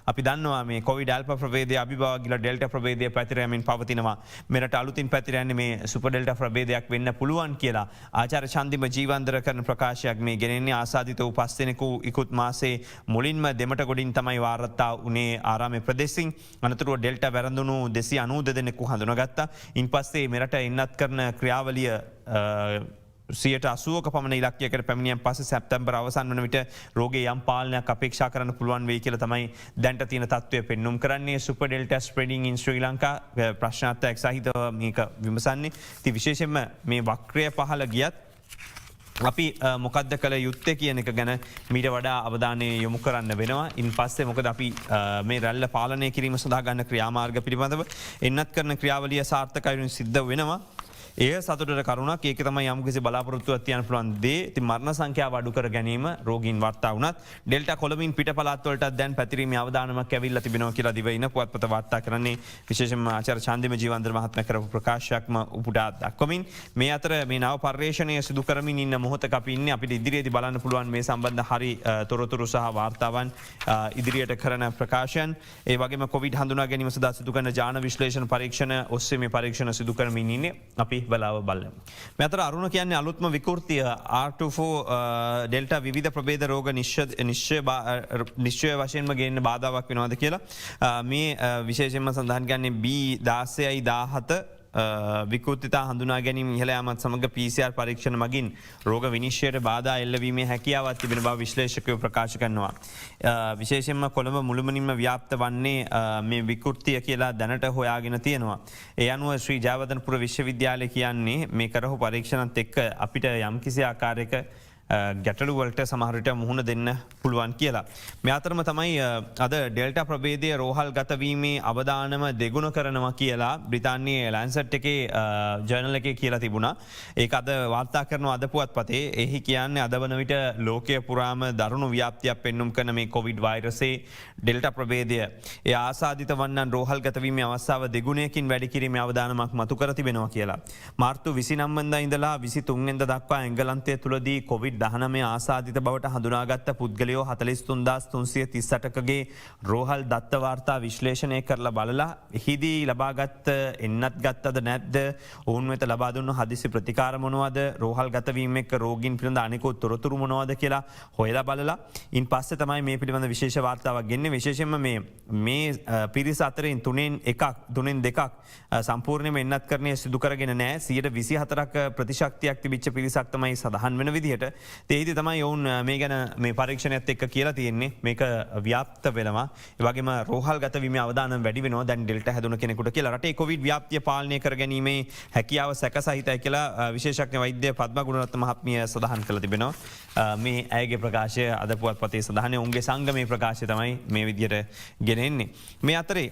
අපි දන්නවා මේ කොවිඩ් ඇල්ෆා ප්‍රභේදය අභිභව ගිලා ඩෙල්ටා ප්‍රභේදය පැතිර යමින් පවතිනවා. මෙරට අලුතින් පැතිර යන්නේ මේ සුපර් ඩෙල්ටා ප්‍රභේදයක් වෙන්න පුළුවන් කියලා ආචාර්ය චන්දිම ජීවන්දර කරන ප්‍රකාශයක් මේ ගෙනෙන්නේ. ආසාදිත වූ 5 දෙනෙකු ඉකුත් මාසේ මුලින්ම දෙමට ගොඩින් තමයි වාර්තා වුණේ ආරාමේ ප්‍රදේශින්. අනතුරුව ඩෙල්ට වැරඳුණු 290 දෙනෙකු හඳුනගත්තා. ඉන් පස්සේ මෙරට එන්නත් කරන ක්‍රියාවලිය 80ක පමණ ඉලක්කයකට පැමිණියන් පස්සේ සැප්තැම්බර් අවසන් වන විට රෝගයේ යම් පාලනයක් අපේක්ෂා කරන්න පුළුවන් වෙයි කියලා තමයි දැනට තියෙන තත්ත්වය පෙන්눔 කරන්නේ. සුපර් ඩෙල්ටා ස්ප්‍රෙඩිං ඉන් ශ්‍රී ලංකා ප්‍රශ්නාර්ථයක් සහිතව මේක විමසන්නේ. ඉතින් විශේෂයෙන්ම මේ වක්‍රය පහළ ගියත් අපි මොකක්ද කළ යුත්තේ කියන එක ගැන මීට වඩා අවධානය යොමු කරන්න වෙනවා. ඉන් පස්සේ මොකද අපි මේ රැල්ල පාලනය කිරීම සඳහා ගන්න ක්‍රියාමාර්ග පිළිබඳව එන්නත් කරන ක්‍රියාවලිය සාර්ථකව සිද්ධ වෙනවා. ඒ සතුට කරුණක් ඒක තමයි යම්කිසි බලාපොරොත්තුවක් තියන්න පුළුවන් දේ. ඉතින් මරණ සංඛ්‍යාව අඩු කර ගැනීම රෝගීන් වාර්තා වුණත් ඩෙල්ටා කොළඹින් පිට පළාත් වලට දැන් පැතිරීමේ අවදානමක් ඇවිල්ලා තිබෙනවා කියලා දිවයින පුවත්පත වාර්තා කරන්නේ විශේෂයෙන්ම ආචාර්ය චන්දිම ජීවන්දර මහත්මයා කරපු ප්‍රකාශයක්ම උපුටා දක්වමින් මේ අතර මේ නව පර්යේෂණය සිදු කරමින් ඉන්න මොහොතක අපි ඉන්නේ. අපිට ඉදිරියේදී බලන්න පුළුවන් මේ සම්බන්ධ හරි තොරතුරු සහ වාර්තාවන් ඉදිරියට කරන ප්‍රකාශයන්. ඒ වගේම කොවිඩ් හඳුනා ගැනීම සඳහා සිදු කරන ජාන විශ්ලේෂණ පරීක්ෂණ ඔස්සේ මේ පරීක්ෂණ සිදු කරමින් ඉන්නේ. අපි බලාව බලමු. මේ අතර අරුණ කියන්නේ අලුත්ම විකෘතිය R24 ඩෙල්ටා විවිධ ප්‍රභේද රෝග නිශ්චය වශයෙන්ම ගේන්න බාධාවක් වෙනවද කියලා. මේ විශේෂයෙන්ම සඳහන් කියන්නේ B16I17 විකෘතිතා හඳුනා ගැනීම ඉහළ යාමත් සමග PCR පරීක්ෂණ මගින් රෝග විනිශ්චයට බාධා එල්ලවීමේ හැකියාවක් තිබෙන බව විශ්ලේෂකයෝ ප්‍රකාශ කරනවා. විශේෂයෙන්ම කොළඹ මුළුමනින්ම ව්‍යාප්ත වන්නේ මේ විකෘතිය කියලා දැනට හොයාගෙන තියෙනවා. ඒ අනුව ශ්‍රී ජයවර්ධනපුර විශ්වවිද්‍යාලය කියන්නේ මේ කරහු පරීක්ෂණත් එක්ක අපිට යම්කිසි ආකාරයක ගැටලුවලට සමහරට මුහුණ දෙන්න පුළුවන් කියලා. මේ අතරම තමයි අද ඩෙල්ටා ප්‍රභේදය රෝහල් ගතවීමේ අවධානම දෙගුණ කරනවා කියලා බ්‍රිතාන්‍යයේ ලෑන්සට් එකේ ජර්නල් එකේ කියලා තිබුණා. ඒක අද වාර්තා කරන අද පුවත්පතේ එහි කියන්නේ අද වන විට ලෝකය පුරාම දරුණු ව්‍යාප්තියක් පෙන්눔 කරන මේ කොවිඩ් වෛරසයේ ඩෙල්ටා ප්‍රභේදය ඒ ආසාදිත වන්නන් රෝහල් ගතවීමේ අවස්ථාව දෙගුණයකින් වැඩි කිරීමේ අවධානමක් මතු කර තිබෙනවා කියලා. මාර්තු 29 වෙනිදා ඉඳලා 23 වෙනිදා දක්වා එංගලන්තය තුලදී කොවිඩ් 19 ආසාදිත බවට හඳුනාගත්ත පුද්ගලයෝ 43338කගේ රෝහල් දත්ත වාර්තා විශ්ලේෂණය කරලා බලලා එහිදී ලබාගත් එන්නත් ගත්තද නැද්ද ඔවුන් වෙත ලබා දුන්න හදිසි ප්‍රතිකාර මොනවද රෝහල් ගතවීම එක්ක රෝගීන් පිළිබඳ අනිකුත් තොරතුරු මොනවද කියලා හොයලා බලලා ඉන් පස්සේ තමයි මේ පිළිබඳ විශේෂ වාර්තාවක් ගෙන්නේ. විශේෂයෙන්ම මේ පිරිස අතරින් තුනෙන් දෙකක් සම්පූර්ණයෙන්ම එන්නත් කරණය සිදු කරගෙන නැහැ. 124ක ප්‍රතිශක්තියක් තිබිච්ච පිරිසක් තමයි සඳහන් වෙන විදිහට. ඒහිදි තමයි ඔවුන් මේ ගැන මේ පරීක්ෂණයත් එක්ක කියලා තියෙන්නේ මේක ව්‍යාප්ත වෙනවා. ඒ වගේම රෝහල් ගතවීමේ අවදානම් වැඩි වෙනවා දැන් ඩෙල්ටා හැදුන කෙනෙකුට කියලා. රටේ කොවිඩ් ව්‍යාප්තිය පාලනය කර ගැනීමේ හැකියාව සැකසහිතයි කියලා විශේෂඥ වෛද්‍ය පද්ම ගුණරත්න මහත්මිය සඳහන් කළ තිබෙනවා. මේ ඇයගේ ප්‍රකාශය අද පුවත්පතේ සඳහන් උන්ගේ සංගමේ ප්‍රකාශය තමයි මේ විදියට ගෙනෙන්නේ. මේ අතරේ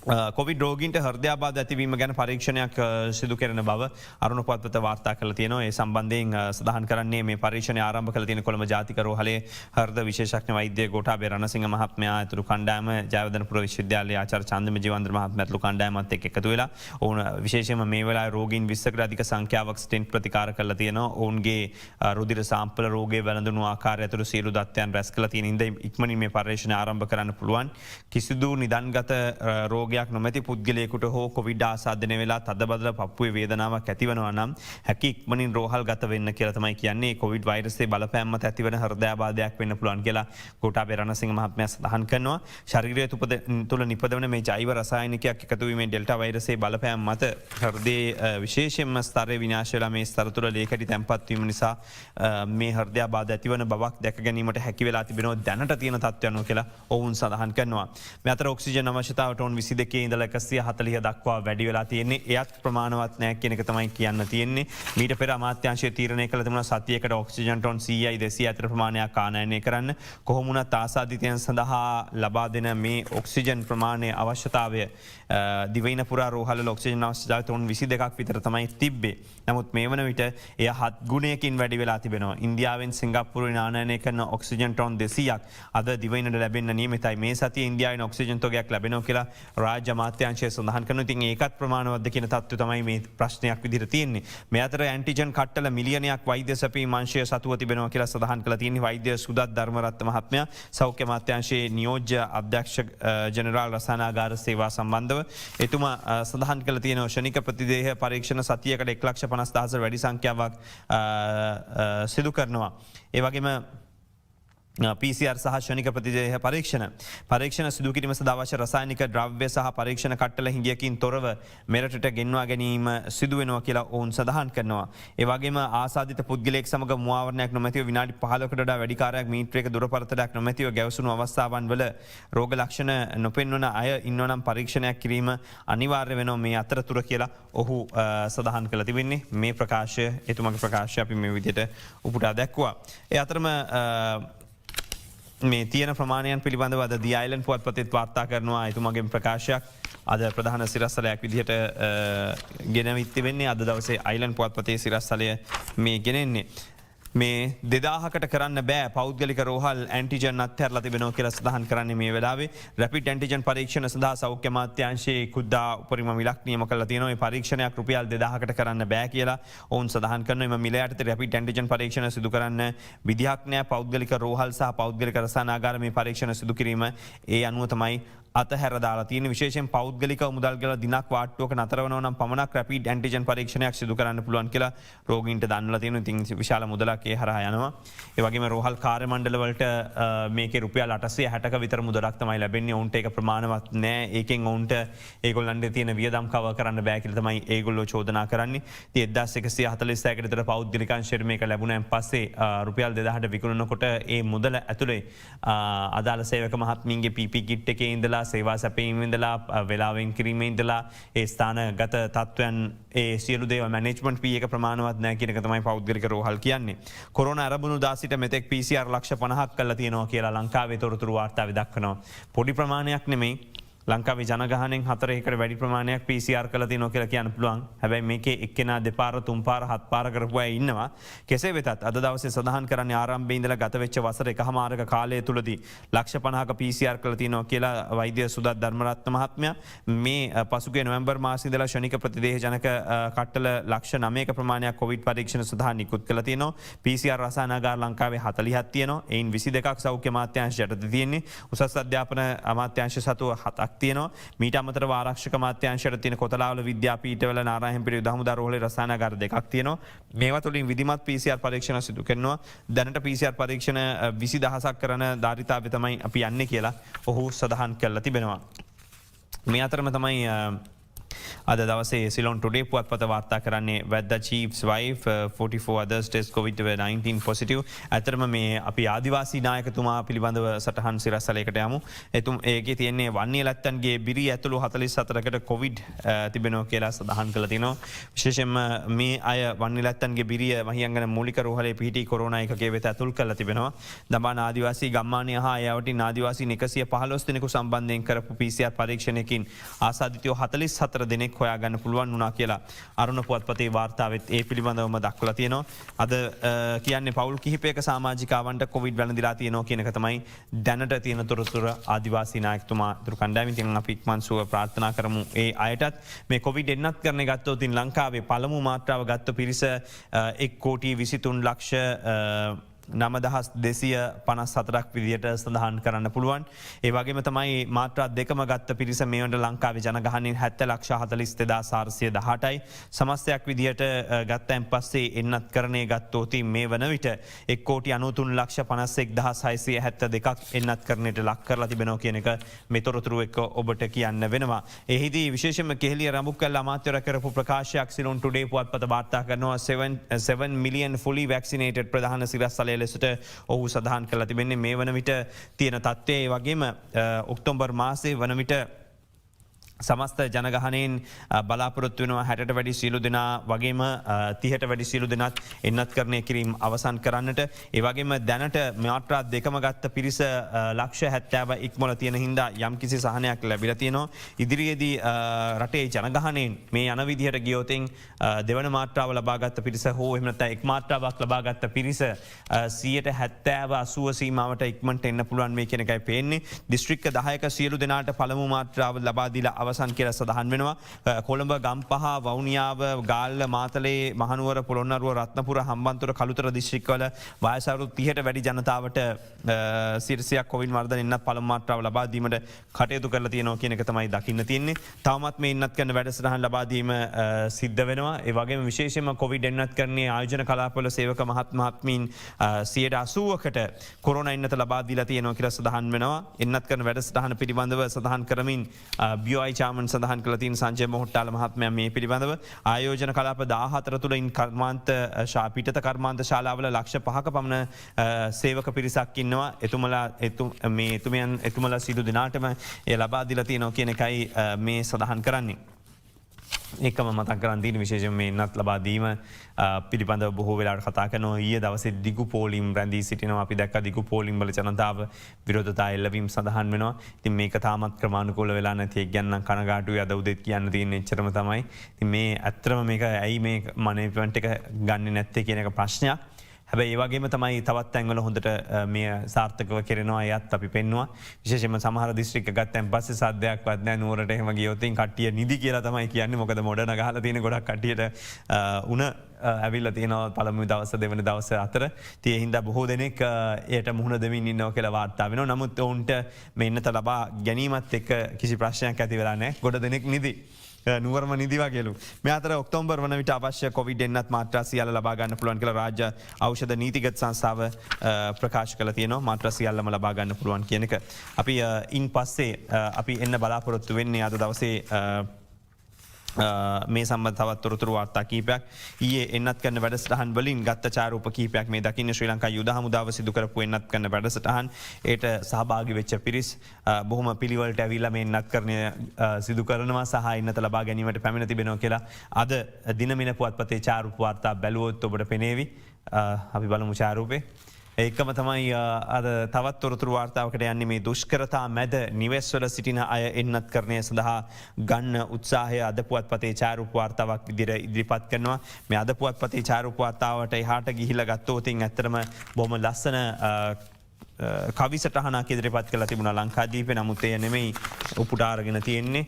කොවිඩ් රෝගීන්ට හෘදයාබාධ ඇතිවීම ගැන පරීක්ෂණයක් සිදු කරන බව අරුණ පුවත්පත වාර්තා කරලා තියෙනවා. ඒ සම්බන්ධයෙන් සඳහන් කරන්නේ මේ පරීක්ෂණය ආරම්භ කළ තියෙන කොළඹ ජාතික රෝහලේ හෘද විශේෂඥ වෛද්‍ය ගෝඨාභය රණසිංහ මහත්මයා ඇතුළු කණ්ඩායම ජයවර්ධනපුර විශ්වවිද්‍යාලයේ ආචාර්ය චන්දිම ජීවන්දර මහත්මයා ඇතුළු කණ්ඩායමත් එක්ක එකතු වෙලා ඔවුන් විශේෂයෙන්ම මේ වෙලාවේ රෝගීන් 20කට අධික සංඛ්‍යාවක් ස්ටෙන්ට් ප්‍රතිකාර කරලා තියෙනවා. ඔවුන්ගේ රුධිර සාම්පල රෝගයේ වැළඳුණු ආකාරය ඇතුළු සියලු දත්තයන් රැස් කරලා තියෙන ඉඳ ඉක්මනින් මේ පරීක්ෂණය ආරම්භ කරන්න පුළුවන්. කිසිදු නිදන්ගත රෝග නොමැති පුද්ගලයකුට හෝ කොවිඩ් ආසාදනය වෙලා තදබදල පපුවේ වේදනාවක් ඇතිවනවා නම් හැකි ඉක්මනින් රෝහල් ගත වෙන්න කියලා තමයි කියන්නේ. කොවිඩ් වෛරසයේ බලපෑම මත ඇතිවන හෘදයාබාධයක් වෙන්න පුළුවන් කියලා ගෝඨාභය රණසිංහ මහත්මයා සඳහන් කරනවා. ශරීරය තුළ නිපදවන මේ ජෛව රසායනිකයක් එකතු වීමෙන් ඩෙල්ටා වෛරසයේ බලපෑම මත හෘදයේ විශේෂයෙන්ම ස්තරය විනාශ වෙලා මේ ස්තර තුළ ලේකැටි තැන්පත් වීම නිසා මේ හෘදයාබාධ ඇතිවන බවක් දැක ගැනීමට හැකි වෙලා තිබෙනවා දැනට තියෙන තත්ත්වය අනුව කියලා ඔවුන් සඳහන් කරනවා. මේ අතර ඔක්සිජන් අවශ්‍යතාව ටෝන් 22 ඉඳලා 140 දක්වා වැඩි වෙලා තියෙන්නේ. එයත් ප්‍රමාණවත් නැහැ කියන එක තමයි කියන්න තියෙන්නේ. මීට පෙර අමාත්‍යාංශය තීරණය කළ තිබුණා සතියකට ඔක්සිජන් ටොන් 100යි 200 අතර ප්‍රමාණයක් ආනයනය කරන්න. කොහොම වුණත් ආසාදිතයන් සඳහා ලබා දෙන මේ ඔක්සිජන් ප්‍රමාණය අවශ්‍යතාවය දිවයින පුරා රෝහල ඔක්සිජන් අවශ්‍යතාවය ටොන් 22ක් විතර තමයි තිබ්බේ. නමුත් මේ වන විට එය 7 ගුණයකින් වැඩි වෙලා තිබෙනවා. ඉන්දියාවෙන් සිංගප්පූරුවෙන් ආනයනය කරන ඔක්සිජන් ටොන් 200ක් අද දිවයිනට ලැබෙන්න නියමිතයි. මේ සතියේ ඉන්දියාවෙන් ඔක්සිජන් තොගයක් ලැබෙනවා කියලා රාජ්‍ය අමාත්‍යාංශය සඳහන් කරනවා. ඉතින් ඒකත් ප්‍රමාණවත්ද කියන තත්ත්වය තමයි මේ ප්‍රශ්නයක් විදිහට තියෙන්නේ. මේ අතර ඇන්ටිජන් කට්ටල මිලියනයක් වෛද්‍ය සැපීම් අංශය සතුව තිබෙනවා කියලා සඳහන් කරලා තියෙන්නේ වෛද්‍ය සුදත් ධර්මරත්න මහත්මයා සෞඛ්‍ය අමාත්‍යාංශයේ නියෝජ්‍ය අධ්‍යක්ෂ ජෙනරාල් රසායනාගාර සේවා සම්බන්ධව එතුමා සඳහන් කළ තියෙනවා ශනික ප්‍රතිදේහ පරීක්ෂණ සතියකට 1,50,000 වැඩි සංඛ්‍යාවක් සිදු කරනවා. ඒ වගේම PCR සහ ෂණික ප්‍රතිදේහ පරීක්ෂණ සිදු කිරීම සඳහා රසායනික ද්‍රව්‍ය සහ පරීක්ෂණ කට්ටල හිඟයකින් තොරව මෙරටට ගෙන්වා ගැනීම සිදුවෙනවා කියලා ඔවුන් සඳහන් කරනවා. ඒ වගේම ආසාදිත පුද්ගලයෙක් සමග මුවාවරණයක් නොමැතිව විනාඩි 15කට වඩා වැඩි කාලයක් මීටරයක දුරපරතරයක් නොමැතිව ගැවසුණු අවස්ථාවන් වල රෝග ලක්ෂණ නොපෙන්වන අය ඉන්නවනම් පරීක්ෂණයක් කිරීම අනිවාර්ය වෙනවා මේ අතරතුර කියලා ඔහු සඳහන් කළ තිබෙන්නේ. මේ ප්‍රකාශය එතුමගේ ප්‍රකාශය අපි මේ විදිහට උපුටා දැක්වුවා. ඒ අතරම මේ තියන ප්‍රමාණයන් පිළිබඳව අද දී අයිලන්ඩ් පුවත්පතේත් වාර්තා කරනවා එතුමගේ ප්‍රකාශයක් අද ප්‍රධාන සිරස්සලයක් විදිහට ගෙනවිත් තිබෙන්නේ අද දවසේ අයිලන්ඩ් පුවත්පතේ සිරස්සලය මේ ගෙනෙන්නේ. මේ 2000කට කරන්න බෑ පෞද්ගලික රෝහල් ඇන්ටිජන් අත්හැරලා තිබෙනවා කියලා සඳහන් කරන්නේ මේ වෙලාවේ. රැපිඩ් ඇන්ටිජන් පරීක්ෂණ සඳහා සෞඛ්‍ය අමාත්‍යාංශයේ කුද්දා උපරිම මිලක් නියම කරලා තියෙනවා. මේ පරීක්ෂණයක් රුපියල් 2000කට කරන්න බෑ කියලා ඔවුන් සඳහන් කරනවා. මේ මිල යටතේ රැපිඩ් ඇන්ටිජන් පරීක්ෂණ සිදු කරන්න විදිහක් නෑ. පෞද්ගලික රෝහල් සහ පෞද්ගලික රසායනාගාර මේ පරීක්ෂණ සිදු කිරීම ඒ අනුව තමයි අතහැර දාලා තියෙන. විශේෂයෙන් පෞද්ගලික මුදල් ගෙවලා දිනක් වාට්ටුවක නතර වෙනවා නම් පමණක් රැපිඩ් ඇන්ටිජන් පරීක්ෂණයක් සිදු කරන්න පුළුවන් කියලා රෝගීන්ට දන්වලා තියෙනවා. ඉතින් විශාල මුදලක් ඒ හරහා යනවා. ඒ වගේම රෝහල් කාර්ය මණ්ඩල වලට මේකේ රුපියල් 860ක විතර මුදලක් තමයි ලැබෙන්නේ. ඔවුන්ට ඒක ප්‍රමාණවත් නෑ. ඒකෙන් ඔවුන්ට ඒගොල්ලන්ට තියෙන වියදම් කවර් කරන්න බෑ කියලා තමයි ඒගොල්ලෝ චෝදනා කරන්නේ. ඉතින් 1146කට විතර පෞද්ගලික අංශයට මේක ලැබුණාන් පස්සේ රුපියල් 2000ට විකුණනකොට ඒ මුදල ඇතුලේ අදාළ සේවක මහත්මියන්ගේ PP කිට් එකේ ඉඳලා සේවා සැපීම ඉඳලා වෙලාවෙන් කිරීම ඉඳලා ඒ ස්ථාන ගත තත්ත්වයන් ඒ සියලු දේවල් මැනේජ්මන්ට් ෆී එක ප්‍රමාණවත් නැහැ කියන එක තමයි පෞද්ගලික රෝහල් කියන්නේ. කොරෝනා ආරම්භුණු දා සිට මෙතෙක් PCR ලක්ෂ 50ක් කළා තියෙනවා කියලා ලංකාවේ තොරතුරු වාර්තාවේ දක්වනවා. පොඩි ප්‍රමාණයක් නෙමෙයි. ලංකාවේ ජනගහනයෙන් 4කට වැඩි ප්‍රමාණයක් PCR කළා තියෙනවා කියලා කියන්න පුළුවන්. හැබැයි මේකේ එක්කෙනා දෙපාර තුන් පාර හත් පාර කරපු අය ඉන්නවා. කෙසේ වෙතත් අද දවසේ සඳහන් කරන්නේ ආරම්භයේ ඉඳලා ගත වෙච්ච වසර එකමාරක කාලය තුලදී ලක්ෂ 50ක PCR කළා තියෙනවා කියලා වෛද්‍ය සුදත් ධර්මරත්න මහත්මයා මේ පසුගිය නොවැම්බර් මාසයේ ඉඳලා ශනික ප්‍රතිදේහ ජනක කට්ටල ලක්ෂ 9ක ප්‍රමාණයක් කොවිඩ් පරීක්ෂණ සඳහා නිකුත් කළා තියෙනවා. PCR රසායනාගාර ලංකාවේ 40ක් තියෙනවා. එයින් 22ක් සෞඛ්‍ය අමාත්‍යාංශ යටතේ තියෙන්නේ. උසස් අධ්‍යාපන අමාත්‍යාංශ සතුව 7ක් තියෙනවා. මීට අමතරව ආරක්ෂක අමාත්‍යාංශයට තියෙන කොතලාවල විද්‍යාපීඨවල නාරායන්පිටිය දහමුදා රෝහලේ රසායනාගාර දෙකක් තියෙනවා. මේවා තුළින් විධිමත් PCR පරීක්ෂණ සිදු කරනවා. දැනට PCR පරීක්ෂණ 20000ක් කරන ධාරිතාවය තමයි අපි යන්නේ කියලා ඔහු සඳහන් කරලා තිබෙනවා. මේ අතරම තමයි අද දවසේ සිලොන් ටුඩේ පුවත්පත වාර්තා කරන්නේ වැද්දා චීෆ්ස් wife 44 others test COVID-19 positive. ඇතරම මේ අපි ආදිවාසී නායකතුමා පිළිබඳව සටහන් සිරස්සලයකට යමු. ඒකේ තියෙන්නේ වන්නේ ලැත්තන්ගේ බිරිය ඇතුළු 44කට COVID තිබෙනවා කියලා සඳහන් කරලා තිනවා. විශේෂයෙන්ම මේ අය වන්නේ ලැත්තන්ගේ බිරිය මහියංගන මූලික රෝහලේ පිහිටි කොරෝනා එකකයේ වෙත ඇතුල් කරලා තිබෙනවා. දඹාන ආදිවාසී ගම්මානය හා එයවටින් ආදිවාසී 115 දෙනෙකු සම්බන්ධයෙන් කරපු PCR පරීක්ෂණයකින් ආසාදිතයෝ 44 දෙනෙක් හොයාගන්න පුළුවන් වුණා කියලා අරුණ පුවත්පතේ වාර්තාවෙත් ඒ පිළිබඳවම දක්වලා තියෙනවා. අද කියන්නේ පවුල් කිහිපයක සමාජිකාවන්ට කොවිඩ් වැළඳිලා තියෙනවා කියන එක තමයි දැනට තියෙන තොරතුරු. ආදිවාසී නායකතුමා දුරු කණ්ඩායමින් තියන් අපි ඉක්මන් සුව ප්‍රාර්ථනා කරමු ඒ අයටත්. මේ කොවිඩ් එන්නත් කරන ගත්තොත් ඉතින් ලංකාවේ පළමු මාත්‍රාව ගත්ත පිරිස 1,23,00,000 9,254ක් විදියට සඳහන් කරන්න පුළුවන්. ඒ වගේම තමයි මාත්‍රා දෙකම ගත්ත පිරිස මේ වන ලංකාවේ ජනගහනයෙන් 70,42,418යි. සමස්තයක් විදියට ගත්තයින් පස්සේ එන්නත් කරණය ගත්තෝති මේ වන විට 1,93,56,672ක් එන්නත් කරණයට ලක් කරලා තිබෙනවා කියන එක මේ තොරතුරු එක්ක ඔබට කියන්න වෙනවා. එහිදී විශේෂයෙන්ම කෙහෙලිය රඹුක්කල් අමාත්‍යවරයා කරපු ප්‍රකාශයක් සිලොන් ටුඩේ පුවත්පත වාර්තා කරනවා 7 million fully vaccinated ප්‍රධාන සිරස්තලයේ ලෙසට ඔහු සඳහන් කරලා තිබෙන්නේ. මේ වන විට තියෙන තත්ත්වය ඒ වගේම ඔක්තෝබර් මාසයේ වන විට සමස්ත ජනගහනයෙන් බලාපොරොත්තු වෙනවා 60ට වැඩි සියලු දෙනා වගේම 30ට වැඩි සියලු දෙනාත් එන්නත් කරණය කිරීම අවසන් කරන්නට. ඒ වගේම දැනට මාත්‍රා දෙකම ගත්ත පිරිස ලක්ෂ 70 ඉක්මවලා තියෙන හින්දා යම්කිසි සහනයක් ලැබිලා තියෙනවා. ඉදිරියේදී රටේ ජනගහනයෙන් මේ යන විදිහට ගියොතින් දෙවන මාත්‍රාව ලබා ගත්ත පිරිස හෝ එහෙම නැත්නම් එක් මාත්‍රාවක් ලබා ගත්ත පිරිස 70-80 සීමාවට ඉක්මනට එන්න පුළුවන් මේ කියන එකයි පේන්නේ. දිස්ත්‍රික්ක 10ක සියලු දෙනාට පළමු මාත්‍රාව ලබා දීලා අවසන් කියල සඳහන් වෙනවා. කොළඹ ගම්පහ වවනියාව ගාල්ල මාතලේ මහනුවර පොළොන්නරුව රත්නපුර හම්බන්තුර කළුතර දිශ්‍රික්වල වයසරු 30ට වැඩි ජනතාවට සිරසියක් කොවින් වර්ධන එන්නත් පළමාත්‍රාව ලබාදීමට කටයුතු කරලා තියෙනවා කියන එක තමයි දකින්න තියෙන්නේ. තවමත් මේ එන්නත් කරන වැඩසටහන් ලබාදීම සිද්ධ වෙනවා. ඒ වගේම විශේෂයෙන්ම කොවිඩ් එන්නත් කරන්නේ ආයෝජන කලාපවල සේවක මහත්මීන් 80%කට කොරෝනා එන්නත ලබා දීලා තියෙනවා කියලා සඳහන් වෙනවා. එන්නත් කරන වැඩසටහන පිළිබඳව සඳහන් කරමින් BOI චාමන් සඳහන් කළ තියෙන සංජය මොහොට්ටාල මහත්මයා මේ පිළිබඳව ආයෝජන කලාප 14 තුළ කර්මාන්ත පිටත කර්මාන්ත ශාලාවල ලක්ෂ 5ක පමණ සේවක පිරිසක් ඉන්නවා. එතුමලා සිදු දිනාටම ඒ ලබා දීලා තියෙනවා කියන එකයි මේ සඳහන් කරන්නේ. ඒකම මතක් කරන් තියෙන විශේෂයෙන් මේ එන්නත් ලබා දීම පිළිබඳව බොහෝ වෙලාවට කතා කරනවා. ඊයේ දවසේ දිගු පෝලිම් රැඳී සිටිනවා. අපි දැක්ක දිගු පෝලිම් වල ජනතාව විරෝධතා එල්ලවීම සඳහන් වෙනවා. ඉතින් මේක තාමත් ක්‍රමානුකූල වෙලා නැති එක ගැන කනගාටුයි. අද උදේත් කියන්න තියෙන එච්චරම තමයි. ඉතින් මේ ඇත්තම මේක ඇයි මේ මැනේජ්මන්ට් එක ගන්නෙ නැත්තේ කියන එක ප්‍රශ්නයක්. හැබැයි ඒ වගේම තමයි තවත් තැන්වල හොඳට මේ සාර්ථකව කරනවා. එයත් අපි පෙන්නවා. විශේෂයෙන්ම සමහර දිස්ත්‍රික්ක ගත්තන් පස්සේ සද්දයක්වත් නැහැ. නුවරට එහෙම ගියොත් කට්ටිය නිදි කියලා තමයි කියන්නේ. මොකද මොඩර්න ගහලා තියෙන ගොඩක් කට්ටියට උණ ඇවිල්ලා තියෙනවා පළමු දවස් දෙවෙනි දවස් අතර. ඉතින් ඒ හින්දා බොහෝ දෙනෙක් ඒට මුහුණ දෙමින් ඉන්නවා කියලා වාර්තා වෙනවා. නමුත් ඔවුන්ට මේ එන්නත ලබා ගැනීමත් එක්ක කිසි ප්‍රශ්නයක් ඇති වෙලා නැහැ. ගොඩ දෙනෙක් නිදි. නුවරම නිදිවාගේලු මේ අතර ඔක්තෝබර් වන විට අවශ්‍ය කොවිඩ් එන්නත් මාත්‍රා සියල්ල ලබා ගන්න පුළුවන් කියලා රාජ්‍ය ඖෂධ නීතිගත සංස්ථාව ප්‍රකාශ කළා තියෙනවා. මාත්‍රා සියල්ලම ලබා ගන්න පුළුවන් කියන එක. අපි ඉන් පස්සේ අපි එන්න බලාපොරොත්තු වෙන්නේ අද දවසේ මේ සම්බන්ධ තවත් තොරතුරු වාර්තා කීපයක් ඊයේ එන්නත් කරන වැඩසටහන් වලින් ගත්ත චාරූප කීපයක් මේ දකින්න ශ්‍රී ලංකා යුද හමුදාව සිදු කරපු එන්නත් කරන වැඩසටහන් ඒට සහභාගී වෙච්ච පිරිස් බොහොම පිළිවෙලට ඇවිල්ලා මේ එන්නත් කරන සිදු කරනවා සහ එන්නත ලබා ගැනීමට පැමිණ තිබෙනවා කියලා අද දිනමින පුවත්පතේ චාරූප වාර්තා බැලුවොත් ඔබට පෙනේවි. අපි බලමු චාරූපේ. ඒකම තමයි අද තවත් තොරතුරු වාර්තාවකට යන්නේ මේ දුෂ්කරතා මැද නිවෙස්වල සිටින අය එන්නත් කරණය සඳහා ගන්න උත්සාහය අද පුවත්පතේ චාරූප වාර්තාවක් විදිහට ඉදිරිපත් කරනවා. මේ අද පුවත්පතේ චාරූප වාර්තාවට එහාට ගිහිල්ලා ගත්තොත් ඇත්තටම බොහොම ලස්සන කවිසටහනක් ඉදිරිපත් කළා තිබුණා ලංකාදීපේ. නමුත් එය නෙමෙයි උපුටාරගෙන තියෙන්නේ.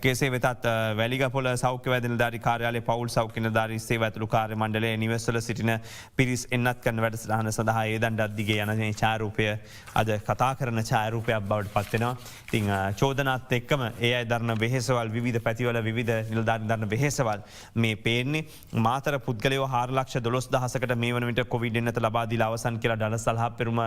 කෙසේ වෙතත් වැලිගපොළ සෞඛ්‍ය වෛද්‍යනිලධාරී කාර්යාලයේ පෞල් සෞඛ්‍ය නිලධාරී සේවා ඇතුළු කාර්ය මණ්ඩලයේ නිවෙස්වල සිටින පිරිස් එන්නත් කරන වැඩසටහන සඳහා ඒ දණ්ඩක් දිගේ යන මේ ඡායාරූපය අද කතා කරන ඡායාරූපයක් බවට පත් වෙනවා. ඉතින් චෝදනාත් එක්කම ඒ අය දරන වෙහෙසවල් විවිධ පැතිවල විවිධ නිලධාරීන් දරන වෙහෙසවල් මේ පේන්නේ. මාතර පුද්ගලයෝ 4,12,000කට මේ වන විට කොවිඩ් එන්නත ලබා දීලා අවසන් කියලා ඩලස් සලහප්පෙරුම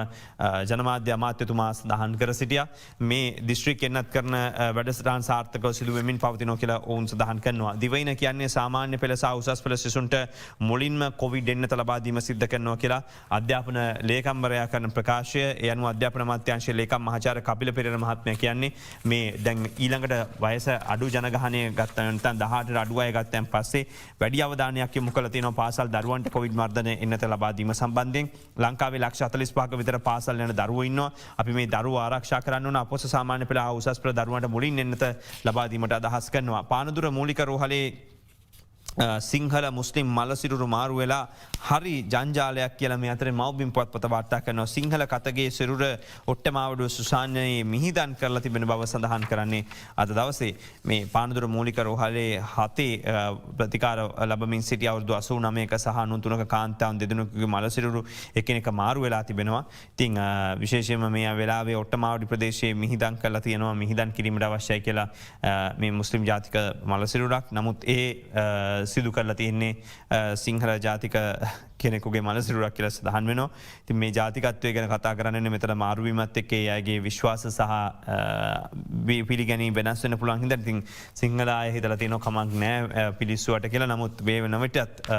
ජනමාධ්‍ය අමාත්‍යතුමා සඳහන් කර සිටියා. මේ දිස්ත්‍රික් එන්නත් කරන වැඩසටහන් සාර්ථකව සිදු වෙමින් පවතිනවා කියලා ඔවුන් සඳහන් කරනවා. දිවයින කියන්නේ සාමාන්‍ය පෙළ සහ උසස් පෙළ සිසුන්ට මුලින්ම කොවිඩ් එන්නත ලබා දීම සිද්ධ කරනවා කියලා අධ්‍යාපන ලේකම්වරයා කරන ප්‍රකාශය. ඒ අනුව අධ්‍යාපන අමාත්‍යාංශයේ ලේකම් මහාචාර්ය කපිල පෙරේර මහත්මයා කියන්නේ මේ දැන් ඊළඟට වයස අඩු ජනගහනය ගත්තා නැත්නම් 18ට අඩු අය ගත්තන් පස්සේ වැඩි අවධානයක් යොමු කරලා තියෙනවා පාසල් දරුවන්ට කොවිඩ් මර්ධන එන්නත ලබා දීම සම්බන්ධයෙන්. ලංකාවේ ලක්ෂ 45ක විතර පාසල් යන දරුවෝ ඉන්නවා. අපි මේ දරුවෝ ආරක්ෂා කරන්න ඕන. අපොස සාමාන්‍ය පෙළ උසස් පෙළ දරුවන්ට මුලින් එන්නත ලබා දීමට අදහස් කරනවා. පානදුර මූලික රෝහලේ සිංහල මුස්ලිම් මලසිරුරු මාරු වෙලා හරි ජංජාලයක් කියලා මේ අතරේ මව්බිම් පුවත්පත වාර්තා කරනවා. සිංහල කතගේ සිරුර ඔට්ටමාවඩුව සුසාන්‍යයේ මිහිදන් කරලා තිබෙන බව සඳහන් කරන්නේ අද දවසේ. මේ පානදුර මූලික රෝහලේ 7 ප්‍රතිකාර ලැබමින් සිටි අවුරුදු 89ක සහ 93ක කාන්තාවන් දෙදෙනෙකුගේ මලසිරුරු එකිනෙක මාරු වෙලා තිබෙනවා. ඉතින් විශේෂයෙන්ම මේ වෙලාවේ ඔට්ටමාවඩි ප්‍රදේශයේ මිහිදන් කරලා තියෙනවා. මිහිදන් කිරීමට අවශ්‍යයි කියලා මේ මුස්ලිම් ජාතික මලසිරුරක්. නමුත් ඒ සිදු කරලා තියෙන්නේ සිංහල ජාතික කෙනෙකුගේ මනසිරුරක් කියලා සඳහන් වෙනවා. ඉතින් මේ ජාතිකත්වය ගැන කතා කරන්නේ මෙතන මාරුවීමත් එක්ක ඒ අයගේ විශ්වාස සහ පිළිගැනීම වෙනස් වෙන්න පුළුවන් හින්දා ඉතින් සිංහල අය හිතලා තියෙනවා කමක් නැහැ පිළිස්සුවට කියලා. නමුත් මේ වෙන විටත්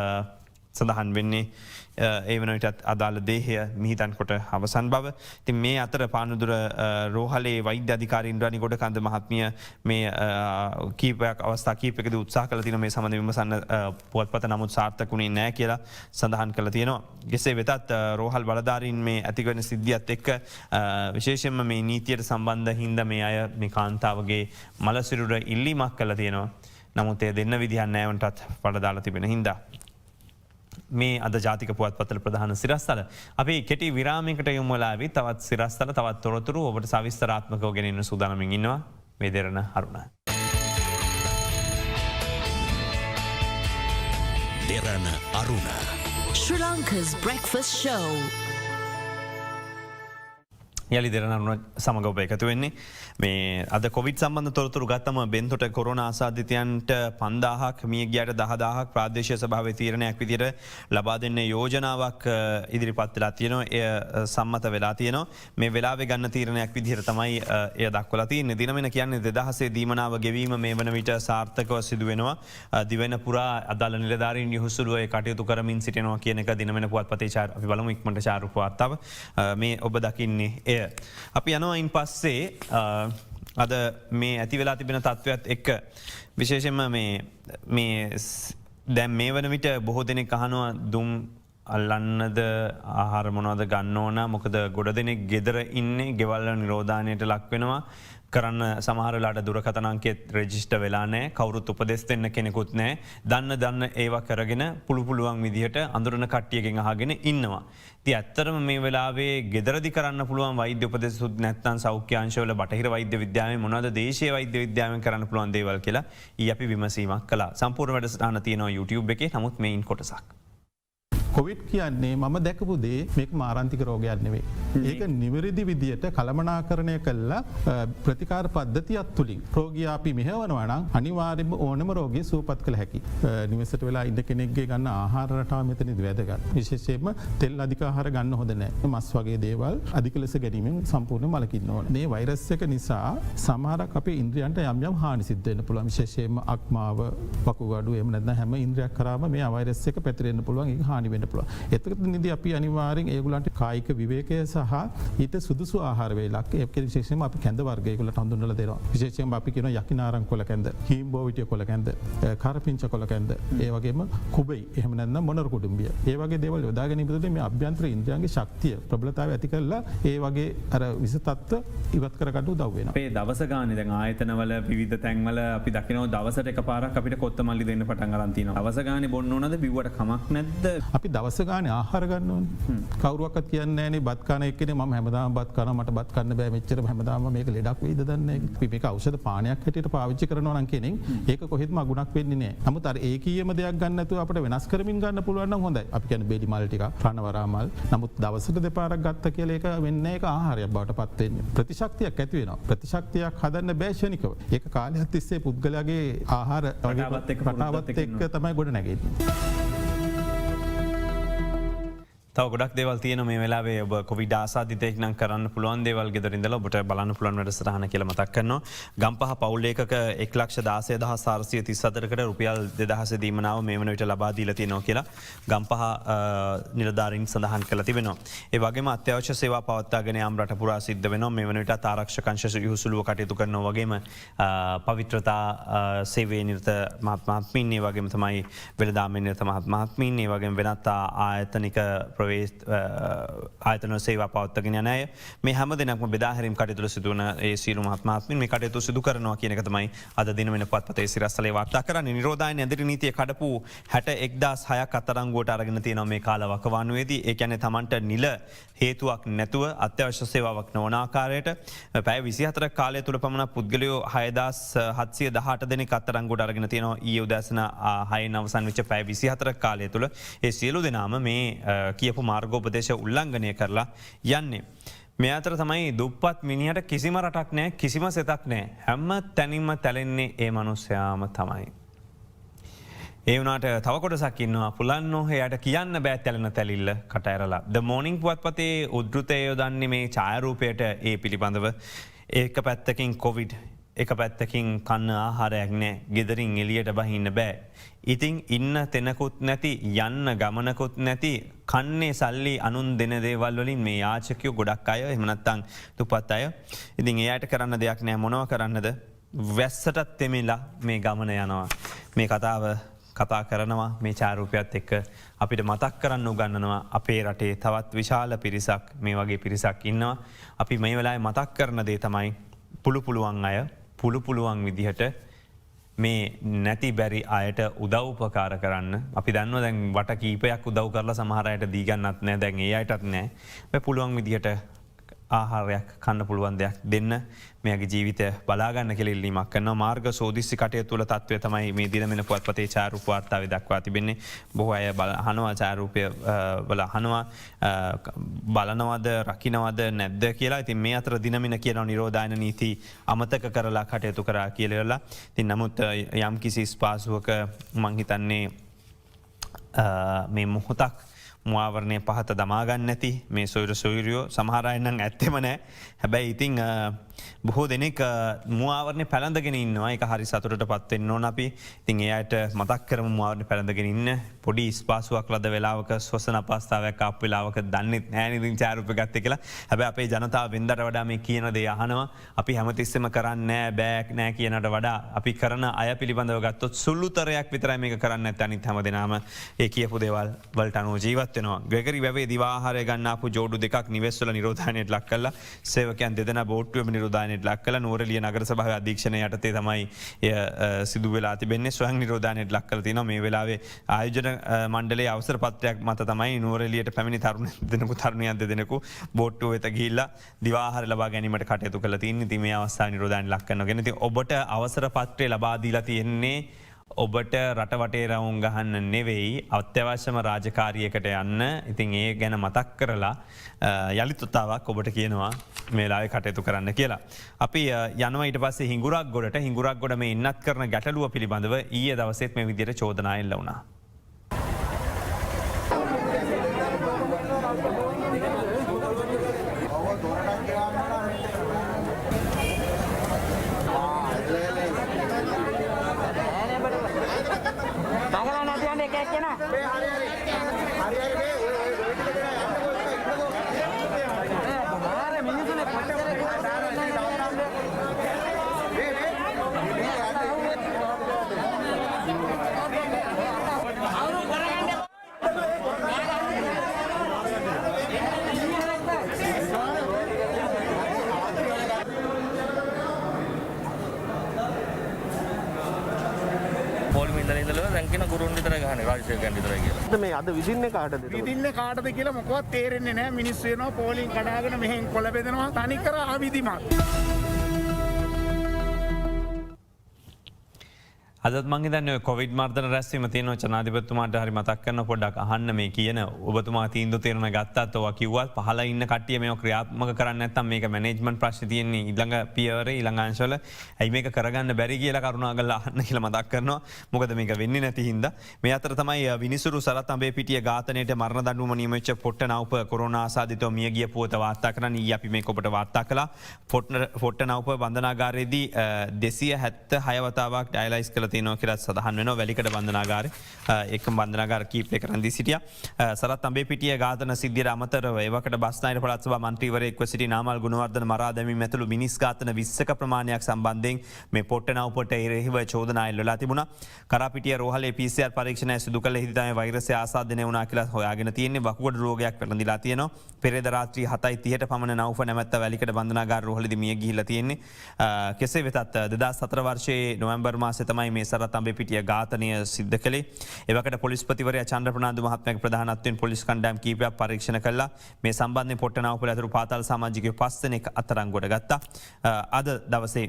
සඳහන් වෙන්නේ ඒ වන විටත් අදාළ දේහය මිහිතන් කොට අවසන් බව. ඉතින් මේ අතර පානදුර රෝහලේ වෛද්‍ය අධිකාරී ඉන්ද්‍රානි ගොඩකන්ද මහත්මිය මේ කීපයක් අවස්ථා කීපයකදී උත්සාහ කළා තියෙනවා මේ සම්බන්ධව විමසන්න පුවත්පත නමුත් සාර්ථක වුණේ නැහැ කියලා සඳහන් කළා තියෙනවා. කෙසේ වෙතත් රෝහල් බලධාරීන් මේ ඇතිවෙන සිද්ධියත් එක්ක විශේෂයෙන්ම මේ නීතියට සම්බන්ධ හින්දා මේ අය මේ කාන්තාවගේ මලසිරුර ඉල්ලීමක් කළා තියෙනවා. නමුත් ඒ දෙන්න විදිහක් නැහැ වන්ටත් පළ දාලා තිබෙන හින්දා මේ අද ජාතික පුවත්පතල ප්‍රධාන සිරස්තල. අපි කෙටි විරාමයකට යොමු වෙලා ආවි. තවත් සිරස්තල තවත් තොරතුරු ඔබට සවිස්තරාත්මකව ගෙනෙන්න සූදානම්ින් ඉන්නවා. මේ දෙරණ අරුණ. Derana Aruna. Sri Lanka's breakfast show. යලි දෙරනරුණ සමඟ ඔබ එකතු වෙන්නේ මේ අද කොවිඩ් සම්බන්ධ තොරතුරු ගත්තම බෙන්තොට කොරුණ ආසාධිතයන්ට 5000ක් මිය ගියට 10000ක් ප්‍රාදේශීය සභාවේ තීරණයක් විදිහට ලබා දෙන්න යෝජනාවක් ඉදිරිපත් වෙලා තියෙනවා. එය සම්මත වෙලා තියෙනවා. මේ වෙලාවේ ගන්න තීරණයක් විදිහට තමයි එය දක්වලා තියෙන්නේ. දින වෙන කියන්නේ 2000 දීමනාව ගෙවීම මේ වන විට සාර්ථකව සිදු වෙනවා. දිවෙන පුරා අදාළ නිලධාරීන් යහුසුලුව ඒ කටයුතු කරමින් සිටිනවා කියන එක දින වෙන පුවත්පතේ අපි බලමු ඉක්මනට චාරුක වාර්තාව මේ ඔබ දකින්නේ එය. අපි යනවායින් පස්සේ අද මේ ඇති වෙලා තිබෙන තත්ත්වයක් එක්ක විශේෂෙන්ම දැම් මේ වන විට බොහෝ දෙනෙක් අහනවා දුම් අල්ලන්නද ආහාර මොනවද ගන්න ඕන මොකද ගොඩ දෙනෙක් ගෙදර ඉන්නේ ගෙවල්ල නිරෝධානයට ලක් වෙනවා කරන්න සමහරලාට දුරකතනන්කෙත් රෙජිස්ට වෙලා නෑ කවරුත් උපදෙස් දෙන්න කෙනෙකුත් නෑ දන්න ඒවා කරගෙන පුළුවන් විදිහට අඳුරන කට්ටියගෙන් අහගෙන ඉන්නවා. ති ඇත්තරම මේ වෙලාවේ ගෙදරදි කරන්න පුළුවන් වෛද්‍ය උපදෙසුත් නැත්තන් සෞඛ්‍යංශවල බටහිර වෛද්‍ය විද්‍යාවේ මොනවද දේශීය වෛද්‍ය විද්‍යාවෙන් කරන්න පුළුවන් දේවල් කියලා අපි විමසීමක් කළා. සම්පූර්ණ වැඩසටහන තියෙනවා YouTube එකේ. නමුත් මේන් කොටසක්. කොවිඩ් කියන්නේ මම දැකපු දේ මේක මාරන්තික රෝගයක් නෙවෙයි. ඒක නිවැරදි විදියට කළමනාකරණය කළා ප්‍රතිකාර පද්ධතියක් තුලින් රෝගියා අපි මෙහෙවනවා නම් අනිවාර්යයෙන්ම ඕනම රෝගිය සුවපත් කළ හැකි. නිවෙසට වෙලා ඉන්න කෙනෙක්ගේ ගන්න ආහාර රටාව මෙතනදී වැදගත්. විශේෂයෙන්ම තෙල් අධික ආහාර ගන්න හොඳ නැහැ. මස් වගේ දේවල් අධික ලෙස ගැනීමෙන් සම්පූර්ණ මලකින්න ඕන. මේ වෛරස් එක නිසා සමහරක් අපේ ඉන්ද්‍රියන්ට යම් යම් හානි සිද්ධ වෙන්න පුළුවන්. විශේෂයෙන්ම අක්මාව, වකුගඩුව එහෙම නැත්නම් හැම ඉන්ද්‍රියක් කරාම මේ වෛරස් එක පැතිරෙන්න පුළුවන්. ඒක හානි වෙන්න එතකට නිද අපි අනිවාරෙන් ඒගුලන්ට කායික විවේකය සහ ඊට සුදුසු ආහාර වේලක් ඒ විශේෂම අපි කැඳ වර්ගයකුලට හඳුන්වල දෙනවා. විශේෂයෙන් අපි කියන යකිනාරම් කොළ කැඳ, හීම්බෝවිටිය කොළ කැඳ, කරපිංච කොළ කැඳ, ඒ වගේම කුබයි, එහෙම නැත්නම් මොනර කුඩුම්බිය. ඒ වගේ දේවල් යොදා ගැනීමෙන් මේ අභ්‍යන්තර ඉන්ද්‍රියන්ගේ ශක්තිය, ප්‍රබලතාවය ඇති කරලා ඒ වගේ අර විස තත්ත්ව ඉවත් කරගන්න උදව් වෙනවා. අපේ දවස ගානේ දැන් ආයතනවල විවිධ තැන්වල අපි දකිනවා දවසට එකපාරක් අපිට කොත්තමල්ලි දෙන්න පටන් ගන්න තියෙනවා. දවස ගානේ බොන්න ඕනද බිව්වට කමක් නැද්ද? අපි දවස ගානේ ආහාර ගන්න ඕනේ. කවුරුවක්වත් කියන්නේ නැහැ නේ බත් කන එක්කනේ මම හැමදාම බත් කනවා මට බත් කන්න බෑ මෙච්චර හැමදාම මේක ලෙඩක් වෙයිද දන්නේ නැහැ. අපි මේක ඖෂධ පානයක් හැටියට පාවිච්චි කරනවා නම් කෙනෙක් ඒක කොහෙත්ම අගුණක් වෙන්නේ නැහැ. නමුත් අර ඒකීයම දෙයක් ගන්න නැතුව අපිට වෙනස් කරමින් ගන්න පුළුවන් නම් හොඳයි. අපි කියන්නේ බෙලි මල් ටික, රණවරා මල්. නමුත් දවසට දෙපාරක් ගත්ත කියලා ඒක වෙන්නේ නැහැ. ඒක ආහාරයක් බවට පත් වෙන්නේ. ප්‍රතිශක්තියක් ඇති වෙනවා. ප්‍රතිශක්තියක් හදන්න බෑ ශනිකව. ඒක කාලයක් තිස්සේ පුද්ගලයාගේ ආහාර රටාවත් එක්ක තමයි ගොඩ නැගෙන්නේ. තව ගොඩක් දේවල් තියෙන මේ වෙලාවේ ඔබ කොවිඩ් ආසාදිතයෙක් නම් කරන්න පුළුවන් දේවල් ගෙදරින්දලා ඔබට බලන්න පුළුවන් වැඩසටහන කියලා මතක් කරනවා. ගම්පහ පවුල් ඒකක 1,16,434කට රුපියල් 2,000 දීමනාව මේ වන විට ලබා දීලා තියෙනවා කියලා ගම්පහ නිලධාරීන් සඳහන් කරලා තිබෙනවා. ඒ වගේම අත්‍යවශ්‍ය සේවා පවත්වාගෙන යාම රට පුරා සිද්ධ වෙනවා. මේ වන විට ආරක්ෂක අංශ යහුසුලුව කටයුතු කරනවා වගේම පවිත්‍රතා සේවයේ නිරත මහත්මීන් ඒ වගේම තමයි වෙළඳාමේ නිරත මහත්මීන් ඒ වගේම වෙනත් ආයතනික ආයතන සේවා පවත්වගෙන යන අය මේ හැම දෙනක්ම බෙදාහැරීම් කටයුතු සිදුවන ඒ සියලු මහත්මීන් මේ කටයුතු සිදු කරනවා කියන එක තමයි අද දින වෙන පුවත්පතේ සිරස්තලේ වාර්තා කරන්නේ. නිරෝධායන ඇඳරි නීතිය කඩපු 61,006ක් අත්අඩංගුවට අරගෙන තියෙනවා මේ කාල වකවානුවේදී. ඒ කියන්නේ Tamanට නිල හේතුවක් නැතුව අත්‍යවශ්‍ය සේවාවක් නොවන ආකාරයට පැය 24ක කාලය තුල පමණ පුද්ගලයෝ 6,718 දෙනෙක් අත්අඩංගුවට අරගෙන තියෙනවා. ඊයේ උදෑසන 6 අවසන් වෙච්ච පැය 24ක කාලය තුල ඒ සියලු දෙනාම මේ කියපු මාර්ගෝපදේශ උල්ලංඝනය කරලා යන්නේ. මේ අතර තමයි දුප්පත් මිනිහට කිසිම රටක් නෑ, කිසිම සෙතක් නෑ. හැම තැනින්ම තැලෙන්නේ ඒ මනුස්සයාම තමයි. ඒ වුණාට තව කොටසක් ඉන්නවා පුලන්නෝ එයාට කියන්න බෑ තැලෙන තැලිල්ල කට ඇරලා. ද මෝර්නිං පුවත්පතේ උද්ෘතය යොදන්නේ මේ ඡායාරූපයට ඒ පිළිබඳව. ඒක පැත්තකින් කොවිඩ්, එක පැත්තකින් කන්න ආහාරයක් නෑ, ගෙදරින් එළියට බහින්න බෑ. ඉතින් ඉන්න තැනකුත් නැති, යන්න ගමනකුත් නැති, කන්නේ සල්ලි අනුන් දෙන දේවල් වලින් මේ යාචකයෝ ගොඩක් අය, එහෙම නැත්නම් දුප්පත් අය. ඉතින් එයාට කරන්න දෙයක් නෑ. මොනවා කරන්නද? වැස්සටත් තෙමිලා මේ ගමන යනවා. මේ කතාව කතා කරනවා මේ ඡායාරූපයත් එක්ක අපිට මතක් කරන්න උගන්වනවා අපේ රටේ තවත් විශාල පිරිසක් මේ වගේ පිරිසක් ඉන්නවා. අපි මේ වෙලාවේ මතක් කරන දේ තමයි පුළුවන් අය පුළුවන් විදිහට මේ නැති බැරි අයට උදව්පකාර කරන්න. අපි දන්නවා දැන් වට කීපයක් උදව් කරලා සමහර අයට දී ගන්නත් නැහැ. දැන් ඒ අයටත් නැහැ. මේ පුළුවන් විදිහට ආහාරයක් කන්න පුළුවන් දෙයක් දෙන්න මේගේ ජීවිත බලාගන්න කෙල්ලීමක් කන්න මාර්ග සෝදිසි කටය තුළ තත්වය තමයි මේ දිනමෙන පුවත්පතේ චාරුප වාර්තාව දක්වා තිබෙන්නේ බොහෝ අය හනවා චාරූපය වල හනවා බලනවද රකිනවද නැද්ද කියලා ඉතින් මේ අතර දිනමින කියන නිරෝධායන නීති අමතක කරලා කටයුතු කරා කියලවෙලා තින් නමුත් යම් කිසි ස්පාසුවක මංහිතන්නේ මේ මොහොතක් මුවාවරණය පහත දමාගන්න ඇති මේ සොයුර සොයුරියෝ සමහරයන්නම් ඇත්තෙම නෑ හැබැයි ඉතිං බොහෝ දෙනෙක් මුවාවරණය පැළඳගෙන ඉන්නවා එක හරි සතුරට පත්වෙන්න ඕන අපි ඉතින් එයට මතක් කරම මුවාවරණ පැළඳගෙන ඉන්න පොඩි ස්පාසුවක් ලද වෙලාවක ස්වසන පස්ථාවක් අප වෙලාවක දන්නෙත් නෑනිදින් චාරුප ගත්ත කියලා හැබැ අපේ ජනතාව වෙන්දට වඩා මේ කියන දේ අහනවා අපි හැමතිස්සම කරන්න බෑක් නෑ කියනට වඩා අපි කරන අය පිළිබඳව ගත්තොත් සුල්ලුතරයක් විතරයි මේ කරන්න ඇත අනිත් හැම දෙනාම ඒ කියපු දේවල් වලට අනුව ජීවත්වනවා ග්‍රෙගරි වැවේ දිවාහාරය ගන්නාපු ජෝඩු දෙකක් නිවෙස්වල නිරෝධානයට ලක් කල්ලා සේවකයන් දෙදෙන බෝට්ටුවම නිරෝධානයට ලක් කළ නෝරලිය නගර සභහ අධීක්ෂණය යටතේ තමයි සිදු වෙලා තිබෙන්නේ ස්වයං නිරෝධානයට ලක් කල තින මේ වෙලාවේ ආයෝජන මණ්ඩලේ අවසර පත්‍රයක් මත තමයි නෝරලියට පැමිණි තරුණ දෙනකු තරුණයන් දෙනෙකු බෝට්ටුව වෙත ගිල්ලා දිවාහර ලබා ගැනීමට කටයුතු කළ තින්නේ තිම අවස්ථා නිරෝධාන ලක්කන ගෙන ඔබට අවසර පත්‍රය ලබාදීලා තියෙන්නේ ඔබට රටවටේ රවුන් ගහන්න නෙවෙයි අත්‍යවශ්‍යම රාජකාරියකට යන්න ඉතින් ඒ ගැන මතක් කරලා යළිතුත්තාවක් ඔබට කියනවා මේලාය කටයුතු කරන්න කියලා. අපි යනවා ඊට පස්සේ හිඟුරක් ගොඩට හිඟුරක් ගොඩ මේ ඉන්නත් කරන ගැටලුව පිළිබඳව ඊය දවසෙත් මේ විදියට චෝදනායෙන් ලවුණා. මේ අද විදින්න කාටද විදින්න කාටද කියලා මොකවත් තේරෙන්නේ නෑ මිනිස්සු වෙනවා පෝලිං කඩාගෙන මෙහෙන් කොළ බෙදනවා තනිකර ආවිදිමත්. අදත් මංහිතන්න කොවිඩ් මර්ධන රැස්වීම තියන චනාධිපත්තුමාට හරි මතක් කරන පොඩක් අහන්න මේ කියන ඔබතුමා තීන්දු තේරන ගත්තත් ඔව කිව්වත් පහල ඉන්න කටිය මේ ක්‍රියාත්මක කරන්න ඇත්තම් මේක මැනේජ්මන්ට් ප්‍රශ්න තියෙන්නේ ඉළඟ පියවර ඉළඟංශවල ඇයි මේක කරගන්න බැරි කියලා කරුණාගල අහන්න කියල මතක් කරනවා මොකද මේක වෙන්න නැති හින්ද මේ අතර තමයි විනිසුරු සරත් අඹේ පිටිය ඝාතනයට මරණ දඩුවම නියමච්ච පොට්ට නවප කොරුණ ආසාධිතව මියගිය පුවත වාර්තා කරන අපි මේ කොපට වාර්තා කලා පොට්ට නවප බන්ධනාගාරයේදී 276 වතාවක් ඩයිලයිස් කළ තියනෝ කියලත් සඳහන් වෙන වැලිකට බන්ධනාගාර එක බන්ධනාගාර කීපය කරන්දි සිටිය සරත් අඹේ පිටිය ඝාතන සිද්ධියට අමතරව ඒවකට බස්නාහිර පළාත් සභා මන්ත්‍රීවරයෙක්ව සිටි නාමල් ගුණවර්ධන මරා දැමීම ඇතුළු මිනිස් ඝාතන 20ක ප්‍රමාණයක් සම්බන්ධයෙන් මේ පොට්ටනවුපට එරෙහිව චෝදනා එල්ලලා තිබුණා. කරාපිටිය රෝහලේ PCR පරීක්ෂණය සිදු කළ හිදී තමයි වෛරසය ආසාදනය වුණා කියලා හොයාගෙන තියෙන්නේ. වකුගඩු රෝගයක් වැළඳිලා තියෙනවා. පෙරේද රාත්‍රී 7:30ට පමණ නවුප නැමැත්ත වැලිකට බන්ධනාගාර රෝහලේදී මිය ගිහිල්ලා තියෙන්නේ. කෙසේ වෙතත් 2004 වර්ෂයේ නොවැම්බර් මාසයේ තමයි මේ සරත් අඹේ පිටිය ඝාතනය සිද්ධ කළේ. එවකට පොලිස්පතිවරයා චන්ද්‍රප්‍රනාන්දු මහත්මයාගේ ප්‍රධානත්වයෙන් පොලිස් කණ්ඩායම් කීපයක් පරීක්ෂණ කළා. මේ සම්බන්ධයෙන් පොට්ටනවුපල ඇතුළු පාතාල සමාජිකයෝ 5 දෙනෙක් අත්අඩංගුවට ගත්තා. අද දවසේ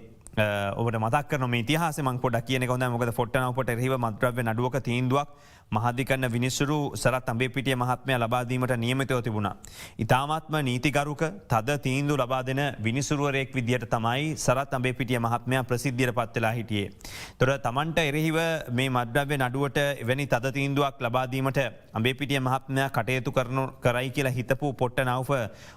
ඔබට මතක් කරන මේ ඉතිහාසය මං පොඩ්ඩක් කියන්න හොඳයි. මොකද පොට්ටනවුපට එරෙහිව මත්ද්‍රව්‍ය නඩුවක තීන්දුවක් මහාධිකරණ විනිසුරු සරත් අඹේ පිටිය මහත්මයා ලබා දීමට නියමිතව තිබුණා. ඉතාමත්ම නීතිගරුක තද තීන්දුව ලබා දෙන විනිසුරුවරයෙක් විදියට තමයි සරත් අඹේ පිටිය මහත්මයා ප්‍රසිද්ධියට පත් වෙලා හිටියේ. ඒතර තමන්ට එරෙහිව මේ මත්ද්‍රව්‍ය නඩුවට එවැනි තද තීන්දුවක් ලබා දීමට අඹේ පිටිය මහත්මයා කටයුතු කරයි කියලා හිතපු පොට්ටනවුප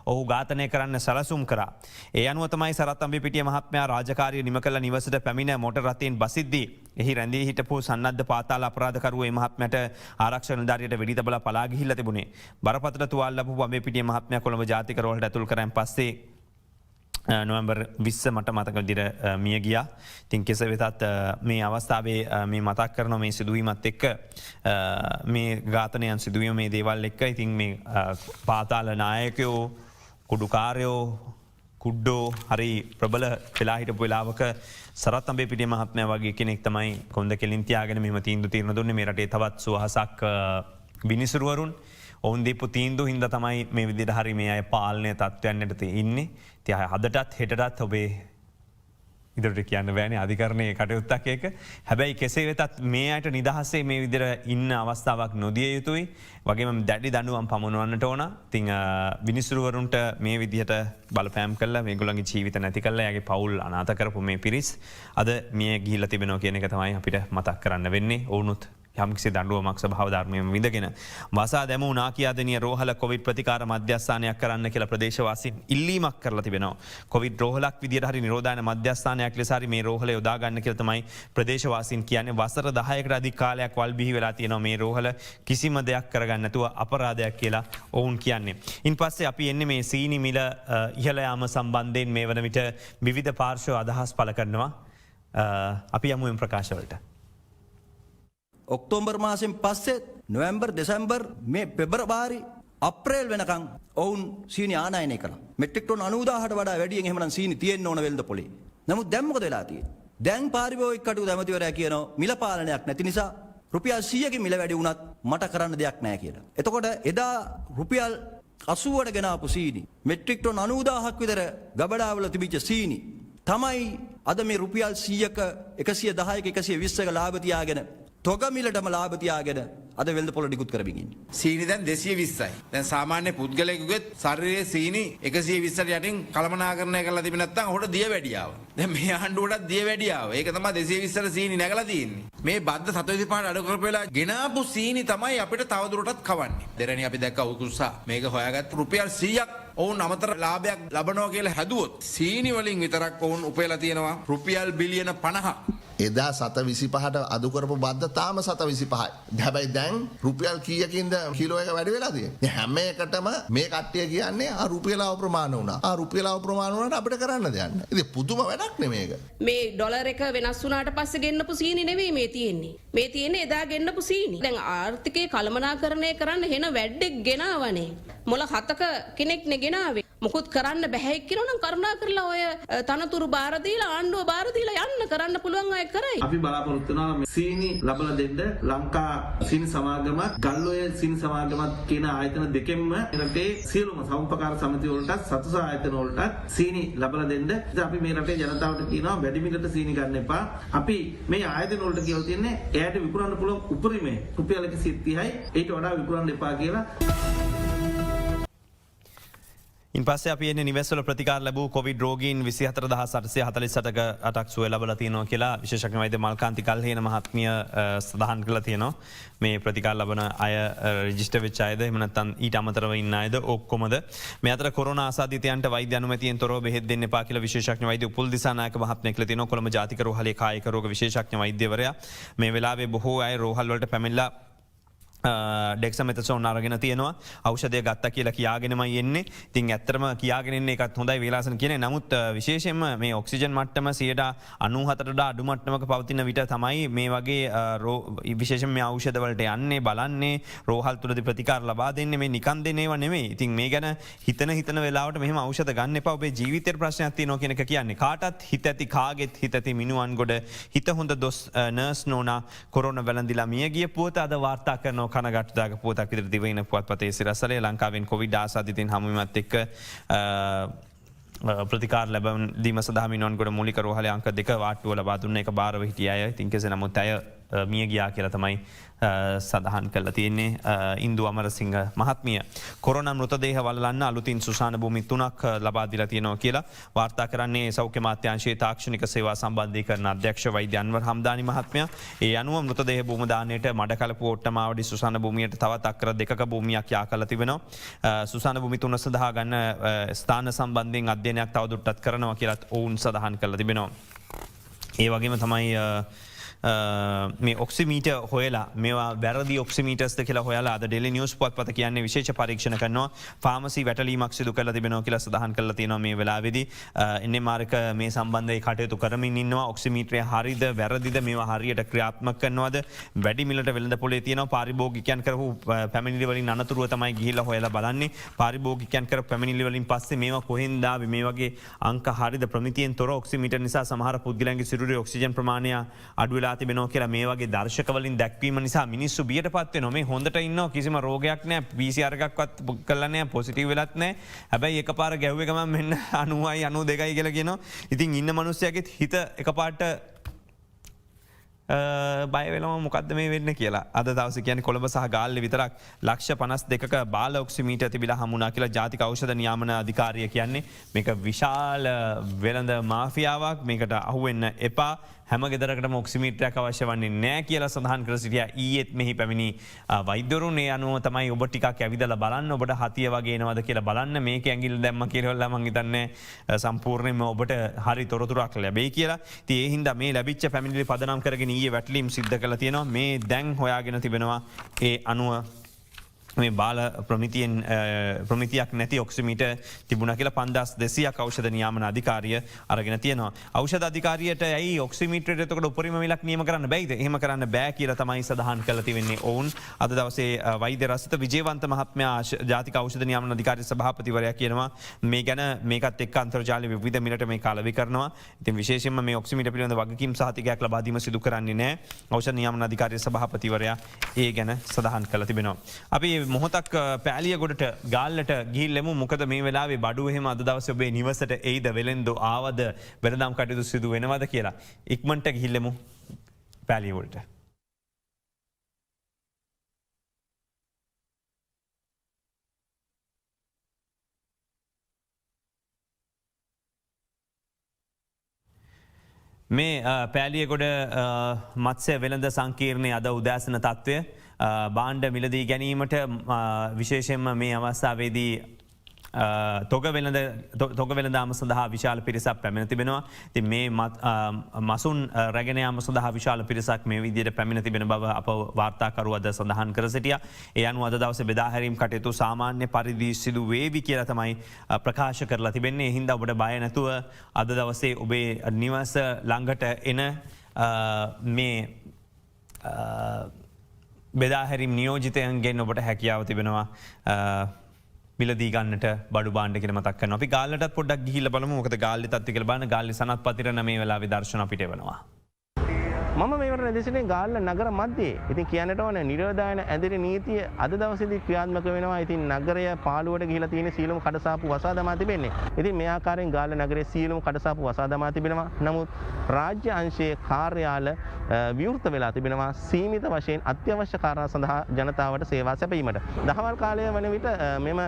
ඔහු ඝාතනය කරන්න සැලසුම් කරා. ඒ අනුව තමයි සරත් අඹේ පිටිය මහත්මයා රාජකාරිය නිම කළ නිවසට පැමිණ මොටර් රථයෙන් බසිද්දී එහි රැඳී හිටපු සන්නද්ධ පාතාල අපරාධකරුවෝ මේ මහත්මයාට ආරක්ෂක නිලධාරියට වෙඩි තබලා පලා ගිහිල්ලා තිබුණේ. බරපතල තුවාල ලැබපු අඹේ පිටිය මහත්මයා කොළඹ ජාතික රෝහලට ඇතුල් කරන් පස්සේ නොවැම්බර් 20 මට මතක විදිහට මිය ගියා. ඉතින් කෙසේ වෙතත් මේ අවස්ථාවේ මේ මතක් කරන මේ සිදුවීමත් එක්ක මේ ඝාතනයන් සිදුවීම මේ දේවල් එක්ක ඉතින් මේ පාතාල නායකයෝ කුඩුකාරයෝ කුඩ්ඩෝ හරි ප්‍රබල වෙලා හිටපු වෙලාවක සරත් අඹේ පිටිය මහත්මයා වගේ කෙනෙක් තමයි කොන්ද කෙලින් තියාගෙන මෙහෙම තීන්දුව తీරන දුන්නේ මේ රටේ තවත් සුවහසක් විනිසුරුවරුන් ඔවුන් දීපු තීන්දු හින්ද තමයි මේ විදිහට හරි මේ අය පාලනය තත්ත්වයන්ට ඉන්නේ. තිය හදටත් හෙටටත් ඔබේ ඉදිරිට කියන්න බෑනේ අධිකරණය කටයුත්තක් ඒක. හැබැයි කෙසේ වෙතත් මේ අයට නිදහසේ මේ විදිහට ඉන්න අවස්ථාවක් නොදිය යුතුයි. වගේම දැඩි දඬුවම් පමුණුවන්නට ඕන. ඉතින් විනිසුරුවරුන්ට මේ විදිහට බලපෑම් කළා මේගොල්ලන්ගේ ජීවිත නැති කළා. යාගේ පවුල් අනාථ කරපු මේ පිරිස් අද මිය ගිහිල්ලා තිබෙනවා කියන එක තමයි අපිට මතක් කරන්න වෙන්නේ. ඔවුනුත් යම්කිසි දඬුවමක් ස්වභාව ධර්මයෙන් විඳගෙන වසා දැමූ නාකියාදෙනිය රෝහල කොවිඩ් ප්‍රතිකාර මධ්‍යස්ථානයක් කරන්න කියලා ප්‍රදේශවාසීන් ඉල්ලීමක් කරලා තිබෙනවා. කොවිඩ් රෝහලක් විදියට හරි නිරෝධායන මධ්‍යස්ථානයක් ලෙස හරි මේ රෝහල යොදා ගන්න කියලා තමයි ප්‍රදේශවාසීන් කියන්නේ. වසර 10කට අධික කාලයක් වල් බිහි වෙලා තියෙනවා මේ රෝහල කිසිම දෙයක් කරගන්න නැතුව අපරාධයක් කියලා ඔවුන් කියන්නේ. ඉන්පස්සේ අපි එන්නේ මේ සීනි මිල ඉහළ යාම සම්බන්ධයෙන් මේ වන විට විවිධ පාර්ශ්ව අදහස් පළ කරනවා. අපි යමු එම් ප්‍රකාශවලට. ඔක්තෝම්බර් මාසෙන් පස්සේ නොවැම්බර් දෙසැම්බර් මේ පෙබරවාරි අප්‍රේල් වෙනකන් ඔවුන් සීනි ආනයනය කළා. මෙට්‍රික් ටොන් 90000ට වඩා වැඩියෙන් එහෙමනම් සීනි තියෙන්න ඕන වෙළඳ පොලේ. නමුත් දැන් මොකද වෙලා තියෙන්නේ? දැන් පාරිභෝගික කටයුතු ඇමතිවරයා කියනවා මිල පාලනයක් නැති නිසා රුපියල් 100කින් මිල වැඩි වුණත් මට කරන්න දෙයක් නැහැ කියලා. එතකොට එදා රුපියල් 80ට ගෙන ආපු සීනි මෙට්‍රික් ටොන් 90000ක් විතර ගබඩාවල තිබිච්ච සීනි තමයි අද මේ රුපියල් 100ක 110ක 120ක ලාභ තියාගෙන තොගමිලටම ලාභ තියාගෙන අද වෙළඳ පොළ නිකුත් කරමින් ඉන්නේ. සීනි දැන් 220යි. දැන් සාමාන්‍ය පුද්ගලයෙකුගේ ශරීරයේ සීනි 120ට යටින් කළමනාකරණය කරලා තිබෙ නැත්නම් ඔහුට දිය වැඩියාව. දැන් මේ ආණ්ඩුවටත් දිය වැඩියාව. ඒක තමයි 220ට සීනි නැගලා තියෙන්නේ. මේ බද්ද 725ට අඩු කරපෙලා ගෙනාපු සීනි තමයි අපිට තවදුරටත් කවන්නේ. දෙරණි අපි දැක්ක උකුස්සා මේක හොයාගත්ත රුපියල් 100ක් ඔවුන් අමතර ලාභයක් ලබනවා කියලා හැදුවොත් සීනි වලින් විතරක් ඔවුන් උපයලා තියෙනවා රුපියල් බිලියන 50ක්. එදා 725ට අඩු කරපු බද්ද තාම 725යි. හැබැයි දැන් රුපියල් කීයකින්ද කිලෝ එක වැඩි වෙලා තියෙන්නේ? හැම එකටම මේ කට්ටිය කියන්නේ ආ රුපියල් අප්‍රමාණ වුණා. ආ රුපියල් අප්‍රමාණ වුණාට අපිට කරන්න දෙයක් නැහැ. ඉතින් පුදුම වැඩක් නේ මේක. මේ ඩොලර් එක වෙනස් වුණාට පස්සේ ගෙන්නපු සීනි නෙවෙයි මේ තියෙන්නේ. මේ තියෙන්නේ එදා ගෙන්නපු සීනි. දැන් ආර්ථිකය කළමනාකරණය කරන්න වෙන වැඩක් ගෙනාවනේ. මොළ 7ක කෙනෙක්නේ ගෙනාවේ. මොකුත් කරන්න බැහැ කියලා නම් කරුණා කරලා ඔය තනතුරු බාර දීලා ආණ්ඩුව බාර දීලා යන්න කරන්න පුළුවන් අය කරයි. අපි බලාපොරොත්තු වෙනවා සීනි ලබලා දෙන්න ලංකා සීනි සමාගමත් ගල්ඔය සීනි සමාගමත් කියන ආයතන දෙකෙන්ම රටේ සියලුම සමුපකාර සමිති වලටත් සතුස ආයතන වලටත් සීනි ලබලා දෙන්න. ඉතින් අපි මේ රටේ ජනතාවට කියනවා වැඩි මිලට සීනි ගන්න එපා. අපි මේ ආයතන වලට කියලා තියන්නේ එයාට විකුණන්න පුළුවන් උපරිමය රුපියල් 130යි ඊට වඩා විකුණන්න එපා කියලා. ඉන් පස්සේ අපි එන්නේ නිවෙස්වල ප්‍රතිකාර ලැබූ කොවිඩ් රෝගීන් 24848ක අටක් සුවය ලබලා තියෙනවා කියලා විශේෂඥ වෛද්‍ය මල්කාන්ති කල්හේන මහත්මිය සඳහන් කළා තියෙනවා. මේ ප්‍රතිකාර ලබන අය රෙජිස්ටර් වෙච්ච අයද එහෙම නැත්නම් ඊට අමතරව ඉන්න අයද ඔක්කොමද? මේ අතර කොරෝනා ආසාදිතයන්ට වෛද්‍ය අනුමැතියෙන් තොරව බෙහෙත් දෙන්න එපා කියලා විශේෂඥ වෛද්‍ය උපුල් දිසානායක මහත්මිය කියලා තියෙනවා. කොළඹ ජාතික රෝහලේ කායික රෝග විශේෂඥ වෛද්‍යවරයා මේ වෙලාවේ බොහෝ අය රෝහල් වලට පැමිණලා ඩෙක්සමෙතසෝන් අරගෙන තියෙනවා. ඖෂධය ගත්තා කියලා කියාගෙනමයි එන්නේ. ඉතින් ඇත්තටම කියාගෙන ඉන්නේ එකත් හොඳයි වේලාසන කියන්නේ. නමුත් විශේෂයෙන්ම මේ ඔක්සිජන් මට්ටම 97%ට වඩා අඩු මට්ටමක පවතින විට තමයි මේ වගේ විශේෂයෙන් මේ ඖෂධ වලට යන්නේ බලන්නේ රෝහල් තුලදී ප්‍රතිකාර ලබා දෙන්නේ. මේ නිකන් දෙන ඒවා නෙමෙයි. ඉතින් මේ ගැන හිතන වෙලාවට මෙහෙම ඖෂධ ගන්න එපා. ඔබේ ජීවිතේට ප්‍රශ්නයක් තියෙනවා කියන එක කියන්නේ. කාටත් හිත ඇති කාගෙත් හිත ඇති මිනුවන් ගොඩ හිත හොඳ දොස් නර්ස් නෝනා කොරෝනා වැළඳිලා මිය ගිය පුවත අද වාර්තා කරනවා. කනගාටුදායක පුවතක් විදිහට දිවයින පුවත්පතේ සිරසලේ ලංකාවෙන් කොවිඩ් ආසාදිතයින් හමුවීමත් එක්ක ප්‍රතිකාර ලැබීම සඳහා මිනුවන්ගොඩ මූලික රෝහලේ අංක 2 වාට්ටුව ලබා දුන්න එක බාරව හිටිය අය. ඉතින් කෙසේ නමුත් අය මිය ගියා කියලා තමයි සඳහන් කරලා තියෙන්නේ ඉන්දු අමරසිංහ මහත්මිය. කොරෝනා මෘතදේහ වළලන්න අලුතින් සුසාන භූමි 3ක් ලබා දීලා තියෙනවා කියලා වාර්තා කරන්නේ සෞඛ්‍ය මාත්‍යාංශයේ තාක්ෂණික සේවා සම්බන්ධීකරණ අධ්‍යක්ෂ වෛද්‍ය අන්වර් හම්දානි මහත්මයා. ඒ අනුව මෘතදේහ භූම දාණයට මඩකලපුව ඔට්ටමාවඩි සුසාන භූමියට තවත් අක්කර 2ක භූමියක් යා කරලා තිබෙනවා. සුසාන භූමි 3 සඳහා ගන්න ස්ථාන සම්බන්ධයෙන් අධ්‍යයනයක් තවදුරටත් කරනවා කියලාත් ඔවුන් සඳහන් කරලා තිබෙනවා. ඒ වගේම තමයි මේ ඔක්සිමීට හොයලා මේවා වැරදි ඔක්සිමීටස්ද කියලා හොයලා අද ඩෙලි නිවුස් පුවත්පත කියන්නේ විශේෂ පරීක්ෂණ කරනවා. ෆාමසි වැටලීමක් සිදු කරලා තිබෙනවා කියලා සඳහන් කරලා තියෙනවා මේ වෙලාවේදී. එන්නේ මාර්ක මේ සම්බන්ධයෙන් කටයුතු කරමින් ඉන්නවා. ඔක්සිමීටරය හරිද වැරදිද මේවා හරියට ක්‍රියාත්මක කරනවද? වැඩි මිලට වෙළඳ පොලේ තියෙනවා. පාරිභෝගිකයන් කරපු පැමිණිලි වලින් අනතුරුව තමයි ගිහිල්ලා හොයලා බලන්නේ. පාරිභෝගිකයන් කරපු පැමිණිලි වලින් පස්සේ මේවා කොහෙන්ද ආවේ මේ වගේ අංක හරිද ප්‍රමිතියෙන් තොර ඔක්සිමීටර් නිසා සමහර පුද්ගලයන්ගේ සිරුරේ ඔක්සිජන් ප්‍රමාණය අඩු වෙලා තිබෙනවා කියලා මේ වගේ දර්ශකවලින් දැක්වීම නිසා මිනිස්සු බියට පත්වේ නොමේ හොඳට ඉන්න කිසිම රෝගයක් නෑ පිසිරගක්වත් කලනෑ පොසිටව වෙලත් නෑ හැබැයි එක පාර ගැව්ව එකම මෙන්න 92 කියලා කියනවා ඉතින් ඉන්න මනුස්සයගෙත් හිත එක පාට බයවෙලම මොකක්ද මේ වෙන්න කියලා අද දවස කියන කොළඹ සහ ගාල්ල විතරක් ලක්ෂ 52ක බාල ඔක්සිමීට තිබිලා හමුණා කියලා ජාතික ඖෂධ නියාමන අධිකාරිය කියන්නේ මේක විශාල වෙළඳ මාෆියාවක් මේකට අහුවෙන්න එපා හැම ගෙදරකට ඔක්සිමීටයක් අවශ්‍ය වන්නේ නෑ කියලා සඳහන් කර සිටිය ඊයේත් මෙහි පැමිණි වෛද්‍යවරුන් ඒ අනුව තමයි ඔබ ටිකක් ඇවිදලා බලන්න ඔබට හතිය වගේ එනවද කියලා බලන්න මේක ඇඟිල්ල දැම්ම කියලා මං හිතන්නේ සම්පූර්ණයෙන්ම ඔබට හරි තොරතුරක් ලැබෙයි කියලා. ඉතින් ඒ හින්දා මේ ලැබිච්ච පැමිණිලි පදනම් කරගෙන ඊයේ වැටලීම් සිද්ධ කළා තියෙනවා. මේ දැන් හොයාගෙන තිබෙනවා ඒ අනුව මේ බාල ප්‍රමිතියක් නැති ඔක්සිමීට තිබුණ කියලා 5200ක් ඖෂධ නියාමන අධිකාරිය අරගෙන තියෙනවා. ඖෂධ අධිකාරියට ඇයි ඔක්සිමීටරයට එතකොට උපරිම මිලක් නියම කරන්න බැයිද? එහෙම කරන්න බෑ කියලා තමයි සඳහන් කරලා තියෙන්නේ. ඔවුන් අද දවසේ වෛද්‍ය රසිත විජේවන්ත මහත්මයා ජාතික ඖෂධ නියාමන අධිකාරිය සභාපතිවරයා කියනවා මේ ගැන මේකත් එක්ක අන්තර්ජාලය විවිධ මිලට මේ කාලවි කරනවා. ඉතින් විශේෂයෙන්ම මේ ඔක්සිමීටර පිළිබඳ වගකීම් සහතිකයක් ලබා දීම සිදු කරන්නේ නැහැ. ඖෂධ නියාමන අධිකාරිය සභාපතිවරයා ඒ ගැන සඳහන් කරලා තිබෙනවා. අපි මොහොතක් පෑලිය ගොඩට ගාල්ලට ගිහිල්ලෙමු මොකද මේ වෙලාවේ බඩුව එහෙම අද දවසේ ඔබේ නිවසට එයිද වෙලෙන්දෝ ආවද වෙළඳාම් කටයුතු සිදු වෙනවද කියලා ඉක්මනට ගිහිල්ලෙමු පෑලිය ගොඩට. මේ පෑලියගොඩ මත්ස්‍ය වෙළඳ සංකීර්ණය අද උදෑසන තත්ත්වය බාණ්ඩ මිලදී ගැනීමට විශේෂයෙන්ම මේ අවස්ථාවේදී තොග වෙළඳාම සඳහා විශාල පිරිසක් පැමිණ තිබෙනවා. ඉතින් මේ මසුන් රැගෙන යාම සඳහා විශාල පිරිසක් මේ විදිහට පැමිණ තිබෙන බව අප වාර්තාකරු අද සඳහන් කර සිටියා. ඒ අනුව අද දවසේ බෙදා හැරීම් කටයුතු සාමාන්‍ය පරිදි සිදු වේවි කියලා තමයි ප්‍රකාශ කරලා තිබෙන්නේ. ඒ හින්දා ඔබට බය නැතුව අද දවසේ ඔබේ නිවස ළඟට එන මේ බෙදාහැරිම් නියෝජිතයන්ගෙන් ඔබට හැකියාව තිබෙනවා මිලදී ගන්නට බඩු බාණ්ඩ කියලා මතක් කරනවා. අපි ගාල්ලටත් පොඩ්ඩක් ගිහිල්ලා බලමු. මොකද ගාල්ලේ තත්ත්වය කියලා බලන ගාල්ලේ සනත්පතිරණ මේ වෙලාවේ දර්ශන අපිට එවනවා. මම මේවට රැඳෙන්නේ ගාල්ල නගර මැදේ. ඉතින් කියන්නට ඕන නිරෝධායන ඇඳිරි නීතිය අද දවසේදී ක්‍රියාත්මක වෙනවා. ඉතින් නගරය පාළුවට ගිහිලා තියෙන සීලම කඩසාප්පු වසා දමා තිබෙන්නේ. ඉතින් මේ ආකාරයෙන් ගාල්ල නගරයේ සීලම කඩසාප්පු වසා දමා තිබෙනවා. නමුත් රාජ්‍ය අංශයේ කාර්යාල විවෘත වෙලා තිබෙනවා සීමිත වශයෙන් අත්‍යවශ්‍ය කාරණා සඳහා ජනතාවට සේවා සැපයීමට. දහවල් කාලය වන විට මෙම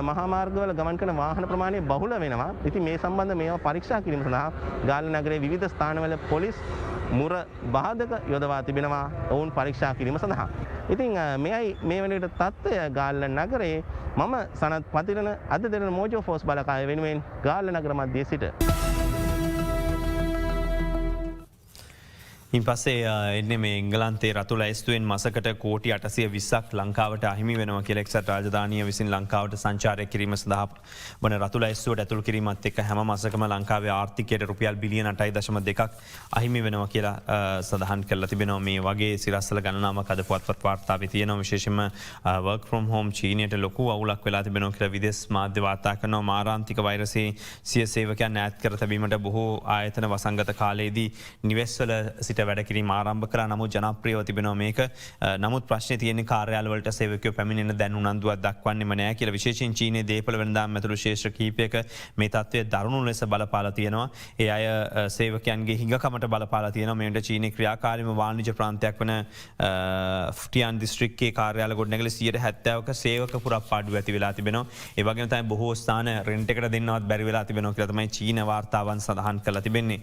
මහා මාර්ගවල ගමන් කරන වාහන ප්‍රමාණය බහුල වෙනවා. ඉතින් මේ සම්බන්ධ මේවා පරීක්ෂා කිරීම සඳහා ගාල්ල නගරයේ විවිධ ස්ථානවල පොලිස් මුර බාධක යොදවා තිබෙනවා ඔවුන් පරීක්ෂා කිරීම සඳහා. ඉතින් මෙයයි මේ වන විට තත්ත්වය ගාල්ල නගරයේ මම සනත් පතිරණ අද දෙන මෝජෝ ෆෝස් බලකාය වෙනුවෙන් ගාල්ල නගර මැදේ සිට. ඉන් පස්සේ එන්නේ මේ එංගලන්තේ රතු ලැයිස්තුවෙන් මසකට කෝටි 820ක් ලංකාවට අහිමි වෙනවා කියලා එක්සත් රාජධානිය විසින් ලංකාවට සංචාරය කිරීම සඳහා වන රතු ලැයිස්තුවට ඇතුළු කිරීමත් එක්ක හැම මාසකම ලංකාවේ ආර්ථිකයට රුපියල් බිලියන 8.2ක් අහිමි වෙනවා කියලා සඳහන් කරලා තිබෙනවා. මේ වගේ සිරස්සල ගණනාවක් අද පුවත්පත් වාර්තාවේ තියෙනවා. විශේෂයෙන්ම work from home චීනයට ලොකු අවුලක් වෙලා තිබෙනවා කියලා විදේශ මාධ්‍ය වාර්තා කරනවා. මාරාන්තික වෛරසයේ සිය සේවකයන් ඈත් කර තැබීමට බොහෝ ආයතන වසංගත කාලයේදී නිවෙස්වල සිට වැඩකිරීම ආරම්භ කරා. නමුත් ජනප්‍රියව තිබෙනවා මේක. නමුත් ප්‍රශ්නේ තියෙන්නේ කාර්යාලවලට සේවකයෝ පැමිණෙන දැන් උනන්දුවක් දක්වන්නේම නැහැ කියලා. විශේෂයෙන් චීනයේ දේපළ වෙළඳාම් ඇතුළු ශේෂ්ත්‍ර කීපයක මේ තත්ත්වය දරුණු ලෙස බලපාලා තියෙනවා. ඒ අය සේවකයන්ගේ හිඟකමට බලපාලා තියෙනවා. මේකට චීනයේ ක්‍රියාකාරීම වාණිජ්‍ය ප්‍රාන්තයක් වන ෆුටියන් දිස්ත්‍රික්කයේ කාර්යාල ගොඩනැගිලි 70%ක සේවක පුරප්පාඩු ඇති වෙලා තිබෙනවා. ඒ වගේම තමයි බොහෝ ස්ථාන රෙන්ට් එකට දෙන්නවත් බැරි වෙලා තිබෙනවා කියලා තමයි චීන වාර්තාවන් සඳහන් කරලා තිබෙන්නේ.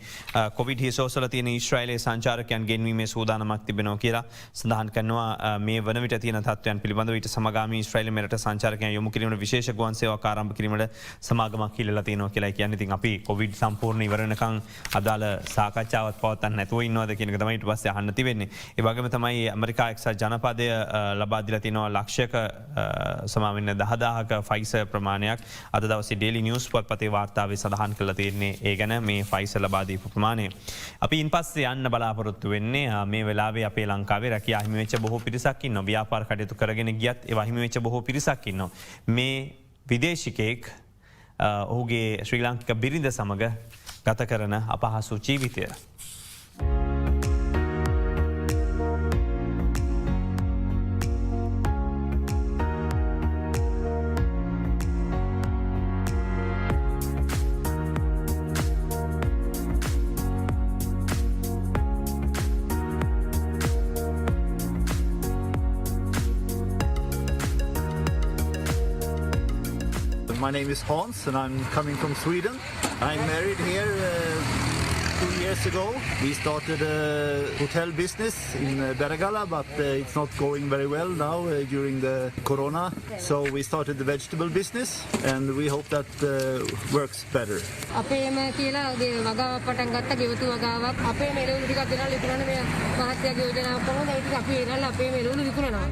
කොවිඩ් හිසෝසල තියෙන ඊශ්‍රායලයේ සංචාරකයන් ගෙන්වීමේ සූදානමක් තිබෙනවා කියලා සඳහන් කරනවා. මේ වන විට තියෙන තත්ත්වයන් පිළිබඳව ඊට සමගාමී ඊශ්‍රායලයේ මෙරට සංචාරකයන් යොමු කිරීමට විශේෂ ගුවන් සේවාවක් ආරම්භ කිරීමට සමාගමක් ඉල්ලලා තියෙනවා කියලා කියන්නේ. ඉතින් අපි කොවිඩ් සම්පූර්ණ ඉවර වෙනකන් අදාළ සාකච්ඡාවක් පවත්වන්න නැතුව ඉන්නවද කියන එක තමයි ඊට පස්සේ අහන්න තිබෙන්නේ. ඒ වගේම තමයි ඇමරිකා එක්සත් ජනපදය ලබා දීලා තිනවා ලක්ෂයක සමාවෙන්න 10000ක ෆයිසර් ප්‍රමාණයක්. අද දවසේ ඩේලි නිවුස් පොත්පතේ වාර්තාවේ සඳහන් කරලා තියෙන්නේ ඒ ගැන මේ ෆයිසර් ලබා දීපු ප්‍රමාණය. අපි ඉන්පස්සේ යන්න බලාපොරොත්තු වෙන්නේ මේ වෙලාවේ අපේ ලංකාවේ රැකියා හිමි වෙච්ච බොහෝ පිරිසක් ඉන්නවා. ව්‍යාපාර කටයුතු කරගෙන ගියත් ඒවා හිමි වෙච්ච බොහෝ පිරිසක් ඉන්නවා. මේ විදේශිකයෙක් ඔහුගේ ශ්‍රී ලාංකික බිරිඳ සමග ගත කරන අපහසු ජීවිතය. My name is Hans and I'm coming from Sweden. I'm married here 2 years ago. We started a hotel business in Bergala, but it's not going very well now during the corona. So we started the vegetable business and we hope that works better. අපේම කියලා වගාවක් පටන් ගත්ත ගෙවතු වගාවක් අපේ මෙලවලු ටිකක් ගෙනල්ලා විකුණන මේ මහත්යාගේ යෝජනාවක් කොහොමද ඒ ටික අපි ගෙනල්ලා අපේ මෙලවලු විකුණනවා.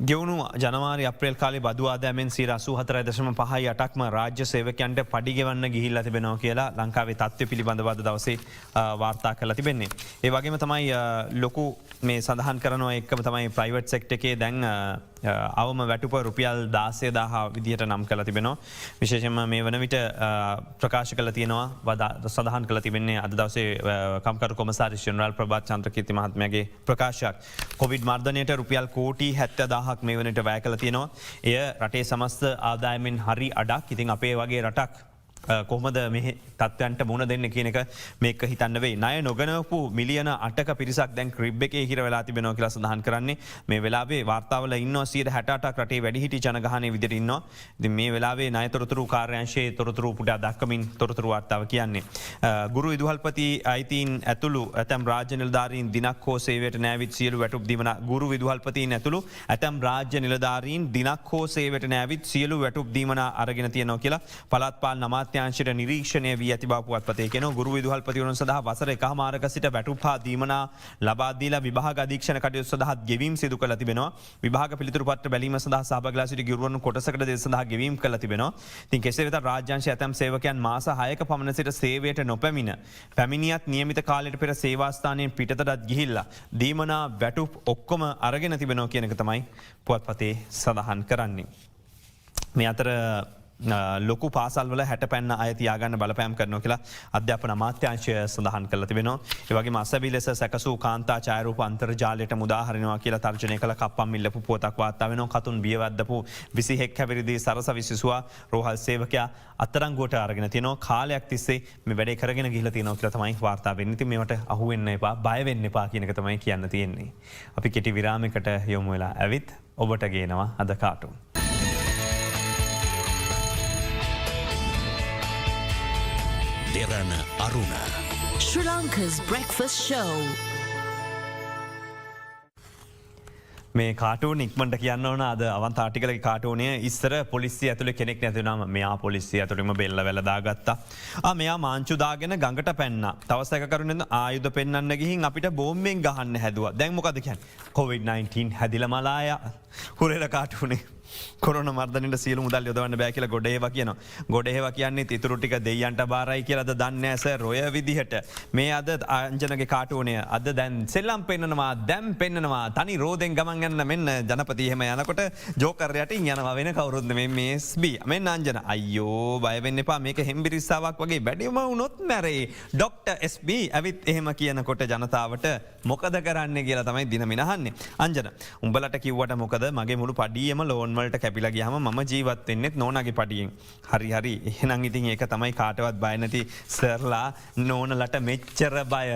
ගෙවුණු ජනවාරි අප්‍රේල් කාලේ බදු ආදායමෙන් 84.5%ක්ම රාජ්‍ය සේවකයන්ට පඩි ගෙවන්න ගිහිල්ලා තිබෙනවා කියලා ලංකාවේ තත්ත්වය පිළිබඳව අද දවසේ වාර්තා කරලා තිබෙන්නේ. ඒ වගේම තමයි ලොකු මේ සඳහන් කරනවා එක්කම තමයි ප්‍රයිවට් සෙක්ටර් එකේ දැන් අවම වැටුප රුපියල් 16,000 විදිහට නම් කරලා තිබෙනවා. විශේෂයෙන්ම මේ වන විට ප්‍රකාශ කරලා තියෙනවා සඳහන් කරලා තිබෙන්නේ අද දවසේ කම්කරු කොමසාරිස් ජෙනරාල් ප්‍රභාත් චන්ද්‍රකීර්ති මහත්මයාගේ ප්‍රකාශයක්. කොවිඩ් මර්ධනයට රුපියල් කෝටි 70,000ක් මේ වනට වැය කළ තියෙනවා. එය රටේ සමස්ත ආදායමෙන් හරි අඩක්. ඉතින් අපේ වගේ රටක් කොහොමද මේ තත්වයන්ට මුණ දෙන්න කියන එක මේක හිතන්න වෙයි. ණය නොගනවපු මිලියන 8ක පිරිසක් දැන් ක්‍රිබ් එකේ හිර වෙලා තිබෙනවා කියලා සඳහන් කරන්නේ. මේ වෙලාවේ වාර්තාවල ඉන්නවා 68%ක් රටේ වැඩිහිටි ජනගහනය විදිහට ඉන්නවා. ඉතින් මේ වෙලාවේ ණය තොරතුරු කාර්යාංශයේ තොරතුරු පුටා දක්වමින් තොරතුරු වාර්තාව කියන්නේ. ගුරු විදුහල්පති අයිතීන් ඇතුළු ඇතැම් රාජ්‍ය නිලධාරීන් දිනක් හෝ සේවයට නෑවිත් සියලු වැටුප් දීමන ගුරු විදුහල්පතීන් ඇතුළු ඇතැම් රාජ්‍ය නිලධාරීන් දිනක් හෝ සේවයට නෑවිත් සියලු වැටුප් දීමන අරගෙන තියෙනවා කියලා පළාත් පාලන අමාත්‍යාංශයට නිරීක්ෂණය වී ඇති බව පුවත්පතේ කියනවා. ගුරු විදුහල්පතිවරුන් සඳහා වසර එකහමාරක සිට වැටුප් හා දීමනා ලබා දීලා විභාග අධීක්ෂණ කටයුතු සඳහා ගෙවීම් සිදු කරලා තිබෙනවා. විභාග පිළිතුරු පත්‍ර බැලීම සඳහා සහභාගීලා සිටි ගුරුවරුන් කොටසකට දෙස සඳහා ගෙවීම් කරලා තිබෙනවා. ඉතින් කෙසේ වෙතත් රාජ්‍යාංශයේ ඇතැම් සේවකයන් මාස 6ක පමණ සිට සේවයට නොපැමිණ පැමිණියත් නියමිත කාලයට පෙර සේවා ස්ථානයෙන් පිටතටත් ගිහිල්ලා දීමනා වැටුප් ඔක්කොම අරගෙන තිබෙනවා කියන එක තමයි පුවත්පතේ සඳහන් කරන්නේ. මේ අතර ලොකු පාසල්වල හැට පැන්න අයතියාගන්න බලපෑම් කරනවා කියලා අධ්‍යාපන අමාත්‍යාංශය සඳහන් කරලා තිබෙනවා. ඒ වගේම අසබි ලෙස සැකසූ කාන්තා ඡායාරූප අන්තර්ජාලයට මුදාහරිනවා කියලා තර්ජනය කළ කප්පම් ඉල්ලපු පුවතක් වාර්තා වෙනවා. කතුන් බියවද්දපු 21 හැවිරිදි සරස විසිසුවා රෝහල් සේවකයා අත්අඩංගුවට අරගෙන තියෙනවා. කාලයක් තිස්සේ මේ වැඩේ කරගෙන ගිහිල්ලා තියෙනවා කියලා තමයි වාර්තා වෙන්නේ. ඉතින් මේවට අහු වෙන්න එපා, බය වෙන්න එපා කියන එක තමයි කියන්න තියෙන්නේ. අපි කෙටි විරාමයකට යමු වෙලා ඇවිත් ඔබට ගේනවා අද cartoon. Derana Aruna. Sri Lanka's breakfast show. මේ කාටූන් ඉක්මට කියන්න ඕන අද අවන්තාටිකල කාටූනය ඉස්සර පොලිසි ඇතුළ කෙනෙක් නැතිනම් මෙයා පොලිසි ඇතුළම බෙල්ල වෙලදාගත්තා. මෙයා මාංචුදාගෙන ගඟට පැන්න තවසැකරුණ ආයුධ පෙන්න්න ගිහින් අපිට බෝම්මෙන් ගහන්න හැදුව දැන්මොකද කියන් COVID-19 හැදිල මලාය හුරෙල කාටුනේ. කොරන මර්දනට සියලු මුදල් යොදවන්න බෑ කියලා ගොඩේව කියනවා. ගොඩේව කියන්නේ ඉතුරු ටික දෙයියන්ට බාරයි කියලාද දන්නේ නැහැ සර් ඔය විදිහට. මේ අද අංජනගේ කාටුනේ අද දැන් සෙල්ලම් පෙන්නනවා දැන් පෙන්නනවා තනි රෝදෙන් ගමන් යන්න මෙන්න ජනපති එහෙම යනකොට ජෝකර් යටින් යනවා වෙන කවුරුත් නෙමෙයි මේ SB. මෙන්න අංජන අයියෝ බය වෙන්න එපා මේක හෙම්බිරිස්සාවක් වගේ බැඩිම වුණොත් මැරේ. ඩොක්ටර් SB ඇවිත් එහෙම කියනකොට ජනතාවට මොකද කරන්නේ කියලා තමයි දිනමින අහන්නේ. අංජන උඹලට කිව්වට මොකද මගේ මුළු පඩියම ලෝන් වලට කැපිලා ගියාම මම ජීවත් වෙන්නෙත් නෝනාගේ පඩියෙන්. හරි හරි එහෙනම් ඉතින් ඒක තමයි කාටවත් බය නැති සර්ලා නෝනලට මෙච්චර බය.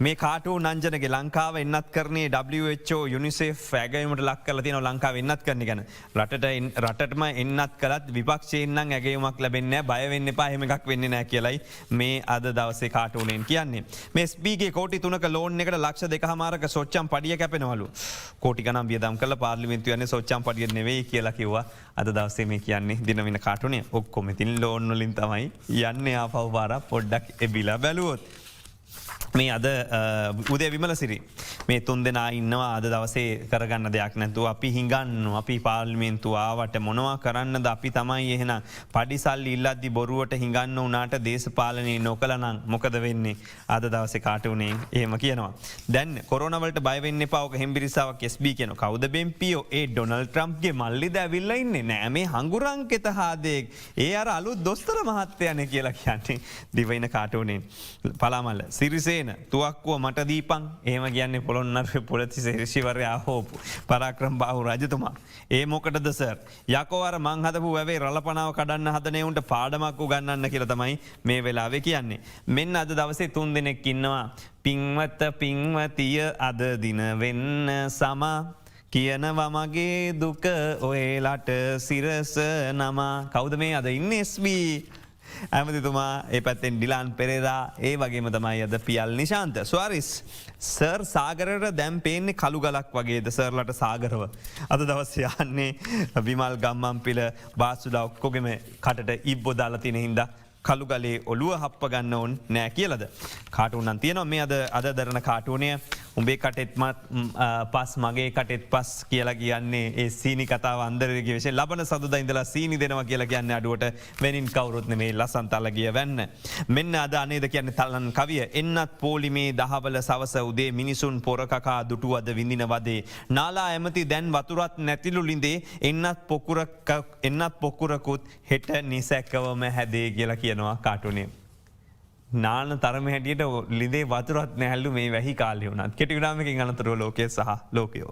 මේ කාටූන් අංජනගේ ලංකාව එන්නත් කරන්නේ WHO UNICEF ඇගයීමට ලක් කරලා තියෙනවා ලංකාව එන්නත් කරන ගැන. රටටම එන්නත් කළත් විපක්ෂයෙන් නම් ඇගයීමක් ලැබෙන්නේ නැහැ. බය වෙන්න එපා එහෙම එකක් වෙන්නේ නැහැ කියලයි මේ අද දවසේ කාටූනෙන් කියන්නේ. මේ SBගේ කෝටි 3ක ලෝන් එකට ලක්ෂ 2.5ක සොච්චම් පඩිය කැපෙනවලු. කෝටි ගණන් වියදම් කරලා පාර්ලිමේන්තුව යන්නේ සොච්චම් පඩිය නෙවෙයි කියලා කිව්වා. අද දවසේ මේ කියන්නේ දිනවින කාටුනේ ඔක්කොම ඉතින් ලෝන් වලින් තමයි යන්නේ ආපහු පාරක් පොඩ්ඩක් එබිලා බැලුවොත්. මේ අද උදේ විමලසිරි මේ තුන් දෙනා ඉන්නවා අද දවසේ කරගන්න දෙයක් නැතුව අපි හිඟන්නවා අපි පාර්ලිමේන්තුව ආවට මොනවා කරන්නද අපි තමයි එහෙනම් පඩි සල්ලි ඉල්ලද්දි බොරුවට හිඟන්න උනාට දේශපාලනේ නොකළනම් මොකද වෙන්නේ අද දවසේ කාටුනේ එහෙම කියනවා. දැන් කොරෝනා වලට බය වෙන්න එපා. ඔක හෙම්බිරිස්සාවක් SB කියනවා. කවුද බෙම්පියෝ? ඒ ඩොනල්ඩ් ට්‍රම්ප්ගේ මල්ලිද ඇවිල්ලා ඉන්නේ නෑ මේ හංගුරංකෙත හාදෙක්. ඒ අර අලුත් දොස්තර මහත්තයානේ කියලා කියන්නේ දිවයින කාටුනේ. පලාමල්ල සිරිසේන තුවක්කුව මට දීපන් ඒම කියන්නේ පොළොන්නර පොලති ශේෂිවරය හෝපු පරාක්‍රම් බාහු රජතුමා. ඒ මොකටද සර්. යකෝවර මංහතපු වැවේ රලපනාව කඩන්න හදනයවුන්ට පාඩමක්කු ගන්නන්න කියලතමයි මේ වෙලාවෙ කියන්නේ. මෙන්න අද දවසේ 3 දෙනෙක් ඉන්නවා. පින්වත පින්වතිය අද දින වෙන්න සමා. කියනවමගේ දුක ඔයලාට සිරස නමා කෞද මේ අද ඉන්න ස්බී. ඇමතිතුමා ඒ පැත්තෙන් ඩිලාන් පෙරේරා ඒ වගේම තමයි අද පියල් නිශාන්ත ස්වාරිස් සර් සාගරට දැම් පේන්නේ කළු ගලක් වගේද සර්ලට සාගරව. අද දවස් යන්නේ විමල් ගම්මම්පිල බාසුඩා ඔක්කොගෙම කටට ඉබ්බො දාලතින හින්ද කළුගලේ ඔලුව හප්ප ගන්න ඔවන් නෑ කියලද. කාටුන්නන් තියනවා මේ අද දරන කාටුනය උඹේ කටෙත්මත් පස් මගේ කටෙත් පස් කියලා කියන්නේ ඒ සීනි කතාව අන්දරගේ විශෂ ලබන සඳ ඉඳලා සීනි දෙනවා කියලා කියන්න අඩුවට වෙනින් කවරුත්න මේ ලසන්තල්ල ගිය වැන්න. මෙන්න අද අනේද කියන්න තල්ලන් කවිය එන්නත් පෝලිමේ දහවල සවස උදේ මිනිසුන් පොරකකා දුටුවද විඳින වදේ. නාලා ඇමති දැන් වතුරත් නැතිලු ලිඳේ එන්නත් පොකුරකුත් හෙට නිසැක්කවම හැදේ කියලා කියනවා කාටුනේ. නාන තරම හැටියට ලිදේ වතුරත් නැහැල්ලු මේ වැහි කාලය වුණත් කෙටි විරාමකින් අනතුරුව ලෝකය සහ ලෝකයෝ.